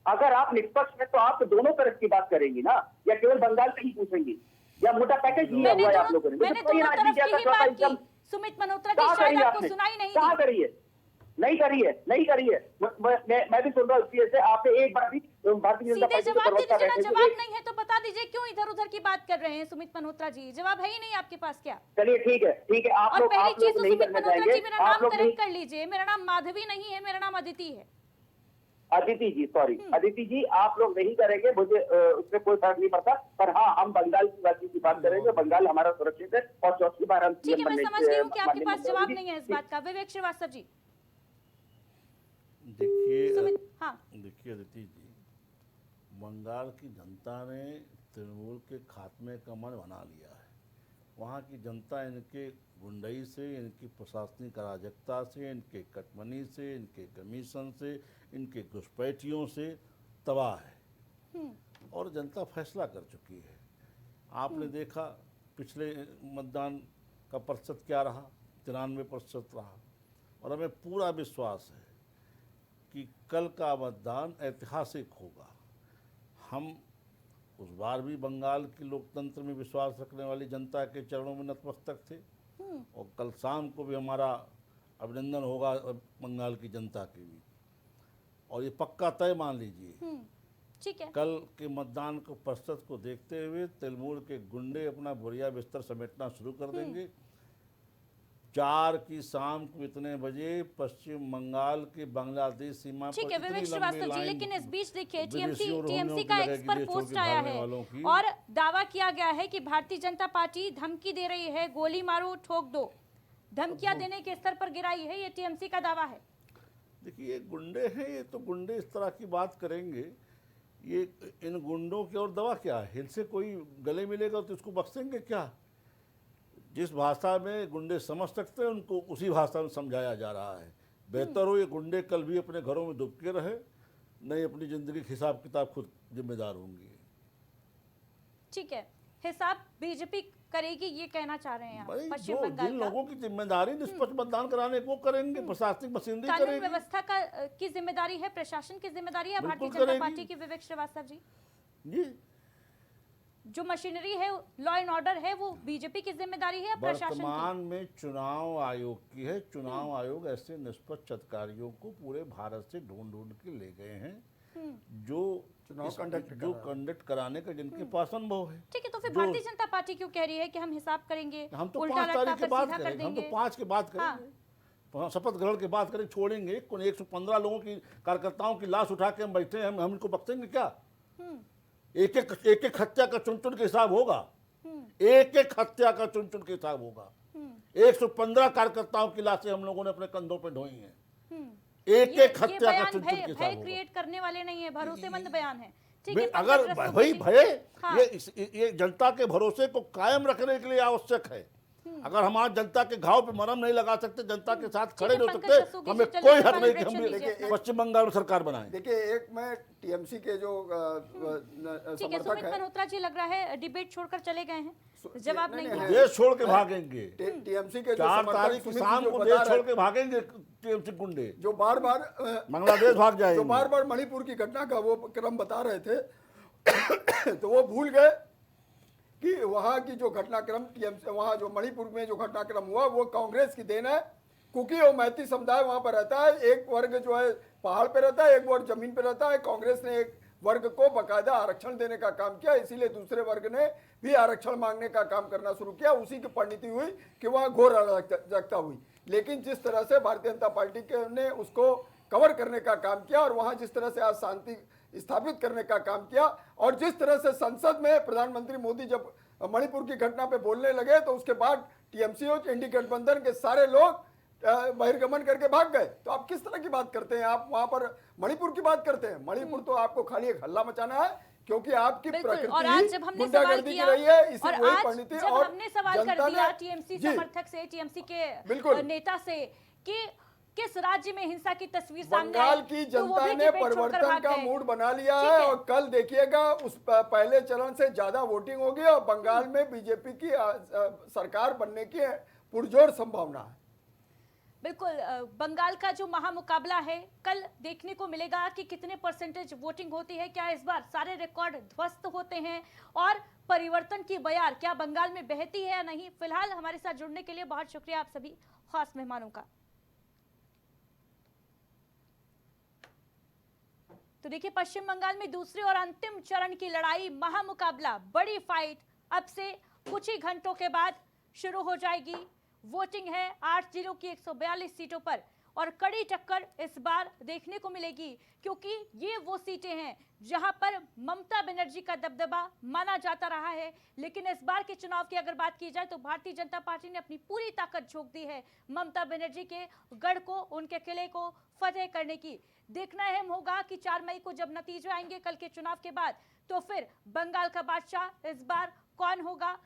अगर आप निष्पक्ष हैं तो आप दोनों तरफ की बात करेंगी ना, या केवल बंगाल का ही पूछेंगी, या मोटा पैकेज लिया हुआ है आप लोगों ने? मैंने दोनों तरफ की ही बात की। सुमित मल्होत्रा जी, शायद आपको सुनाई नहीं कहाँ करिए? नहीं करिए। मैं भी सुन रहा हूँ से आपने एक बार भी भारतीय जनता पार्टी जवाब नहीं है तो बता दीजिए क्यों इधर उधर की बात कर रहे हैं? सुमित मल्होत्रा जी, जवाब है ही नहीं आपके पास क्या? चलिए ठीक है, आप लोग पहली चीज तो सुमित मल्होत्रा जी, मेरा नाम नहीं करेक्ट कर लीजिए, मेरा नाम माधवी नहीं है, मेरा नाम अदिति है। अदिति जी, सॉरी अदिति जी, आप लोग नहीं करेंगे, मुझे उसमें कोई फर्क नहीं पड़ता, पर हाँ हम बंगाल की राज्य की बात करेंगे, बंगाल हमारा सुरक्षित है और चौथी बार हम ठीक है, मैं समझ गई हूँ कि आपके पास जवाब नहीं है इस बात का। विवेक श्रीवास्तव जी, देखिए हाँ देखिए अदिति जी, बंगाल की जनता ने तृणमूल के खात्मे का मन बना लिया है। वहाँ की जनता इनके गुंडई से, इनकी प्रशासनिक अराजकता से, इनके कटमनी से, इनके कमीशन से, इनके घुसपैठियों से तबाह है और जनता फैसला कर चुकी है। आपने देखा पिछले मतदान का प्रतिशत क्या रहा, 93% रहा और हमें पूरा विश्वास है कि कल का मतदान ऐतिहासिक होगा। हम उस बार भी बंगाल के लोकतंत्र में विश्वास रखने वाली जनता के चरणों में नतमस्तक थे और कल शाम को भी हमारा अभिनंदन होगा बंगाल की जनता के भी। और ये पक्का तय मान लीजिए, ठीक है, कल के मतदान को प्रतिशत को देखते हुए तृणमूल के गुंडे अपना बोरिया बिस्तर समेटना शुरू कर देंगे। 4 की शाम को इतने बजे पश्चिम बंगाल के बांग्लादेश सीमा ठीक पर है इतनी विवेक लंबी श्रीवास्तव जी, लाइन लेकिन इस बीच देखिए विदेशी और टीएमसी रोहिंग्यों का की एक्स पर लगेगी, पोस्ट देशों के आया भागने है वालों की। और दावा किया गया है कि भारतीय जनता पार्टी धमकी दे रही है, गोली मारो ठोक दो, धमकियां देने के स्तर पर गिराई है, ये टीएमसी का दावा है। देखिए ये गुंडे हैं, ये तो गुंडे इस तरह की बात करेंगे। ये इन गुंडों की और दवा क्या है? इनसे कोई गले मिलेगा तो इसको बख्शेंगे क्या? जिस भाषा में गुंडे समझ सकते हैं उनको उसी भाषा में समझाया जा रहा है। बेहतर हो ये गुंडे कल भी अपने घरों में दुबके रहे, नहीं अपनी जिंदगी के हिसाब किताब खुद जिम्मेदार होंगी। ठीक है, हिसाब बीजेपी करेगी, ये कहना चाह रहे हैं आप? भाई पश्चिम जो बंगाल जिन का लोगों की जिम्मेदारी निष्पक्ष मतदान कराने को करेंगे, प्रशासनिक मशीनरी कानून करेगी। व्यवस्था का की जिम्मेदारी है, प्रशासन की जिम्मेदारी है बिल्कुल भारतीय जनता करेगी। पार्टी की। विवेक श्रीवास्तव जी, जी जो मशीनरी है, लॉ एंड ऑर्डर है, वो बीजेपी की जिम्मेदारी है या प्रशासन की? वर्तमान में चुनाव आयोग की है। चुनाव आयोग ऐसे निष्पक्ष अधिकारियों को पूरे भारत से ढूंढ ढूंढ के ले गए हैं जो चुनाव कंडक्ट कराने का जिनके पास अनुभव है। ठीक है, तो फिर जो- भारतीय जनता पार्टी क्यों कह रही है कि हम हिसाब करेंगे, हम तो उल्टा 5 लटका तारीख के कर बाद सीधा कर करेंगे, हम तो देंगे? 5 के बाद करेंगे, शपथ ग्रहण के बाद करेंगे, छोड़ेंगे। 115 लोगों की कार्यकर्ताओं की लाश उठा के हम बैठे हैं, हम इनको बख्शेंगे क्या? एक एक हत्या का चुन चुन के हिसाब होगा, एक एक हत्या का चुन चुन के हिसाब होगा। 115 कार्यकर्ताओं की लाशें हम लोगों ने अपने कंधों पे ढोई हैं, एक एक हत्या का चुन चुन के भय हिसाब होगा। क्रिएट करने वाले नहीं है, भरोसेमंद बयान है। ठीक है, अगर पंकज रस्तोगी वही जी। भय हाँ। ये जनता के भरोसे को कायम रखने के लिए आवश्यक है। अगर हमारे जनता के घाव पे मरहम नहीं लगा सकते, जनता के साथ खड़े ठीक है, नहीं हो पंकज रस्तोगी सकते, हमें जी, कोई चलिए हक नहीं कि कॉन्ट्रैक्शन हम दीजिए अपना। पश्चिम बंगाल में सरकार बनाएं। देखिए, एक मैं टीएमसी के जो ठीक है, समर्थक सुमित है, मल्होत्रा जी लग रहा है डिबेट छोड़कर चले गए हैं, जवाब नहीं नहीं, दिया। देश छोड़ के भागेंगे, टीएमसी के जो 4 समर्थक तारीख की सुमित जी शाम जो को बता देश रहे छोड़ के भागेंगे टीएमसी गुंडे, जो बार बार बांग्लादेश भाग जाएंगे। जो बार बार मणिपुर की घटना का वो क्रम बता रहे थे तो वो भूल गए कि वहाँ की जो घटनाक्रम टीएमसी, वहाँ जो मणिपुर में जो घटनाक्रम हुआ वो कांग्रेस की देन है। कुकी और मैती समुदाय वहाँ पर रहता है, एक वर्ग जो है पहाड़ पे रहता है, एक वर्ग जमीन पे रहता है। कांग्रेस ने एक वर्ग को बाकायदा आरक्षण देने का काम किया, इसीलिए दूसरे वर्ग ने भी आरक्षण मांगने का काम करना शुरू किया। उसी की परिणति हुई कि वहाँ घोर अराजकता हुई। लेकिन जिस तरह से भारतीय जनता पार्टी ने उसको कवर करने का काम किया और वहाँ जिस तरह से आज शांति स्थापित करने का काम किया, और जिस तरह से संसद में प्रधानमंत्री मोदी जब मणिपुर की घटना पे बोलने लगे तो उसके बाद टीएमसी और इंडी गठबंधन के सारे लोग बहिर्गमन करके भाग गए। तो आप किस तरह की बात करते हैं? आप वहां पर मणिपुर की बात करते हैं। मणिपुर तो आपको खाली एक हल्ला मचाना है, क्योंकि आपकी बिल्कुल। और आज जब प्रकृति हमने सवाल गुंडागर्दी की किया रही है, इसे और वही आज परिणति जब और हमने सवाल कर जनता दिया ने- टीएमसी जी, समर्थक से, टीएमसी के बिल्कुल। नेता से कि किस राज्य में हिंसा की तस्वीर सामने बंगाल आई, की तो वो जनता भी ने डिबेट छोड़कर परिवर्तन भाग का गए। मूड बना लिया ठीक है है। और कल देखिएगा उस पहले चरण से ज्यादा वोटिंग होगी और बंगाल में बीजेपी की सरकार बनने की पुरजोर संभावना है। बिल्कुल, बंगाल का जो महामुकाबला है कल देखने को मिलेगा कि कितने परसेंटेज वोटिंग होती है। क्या इस बार सारे रिकॉर्ड ध्वस्त होते हैं और परिवर्तन की बयार क्या बंगाल में बहती है या नहीं? फिलहाल हमारे साथ जुड़ने के लिए बहुत शुक्रिया आप सभी खास मेहमानों का। तो देखिए, पश्चिम बंगाल में दूसरे और अंतिम चरण की लड़ाई, महामुकाबला, बड़ी फाइट अब से कुछ ही घंटों के बाद शुरू हो जाएगी। वोटिंग है 8 जिलों की 142 सीटों पर और कड़ी टक्कर इस बार देखने को मिलेगी, क्योंकि ये वो सीटें हैं जहां पर ममता बनर्जी का दबदबा माना जाता रहा है। लेकिन इस बार के चुनाव की अगर बात की जाए तो भारतीय जनता पार्टी ने अपनी पूरी ताकत झोंक दी है ममता बनर्जी के गढ़ को, उनके किले को फतेह करने की। देखना अहम होगा कि 4 मई को जब नतीजे आएंगे कल के चुनाव के बाद, तो फिर बंगाल का बादशाह इस बार कौन होगा।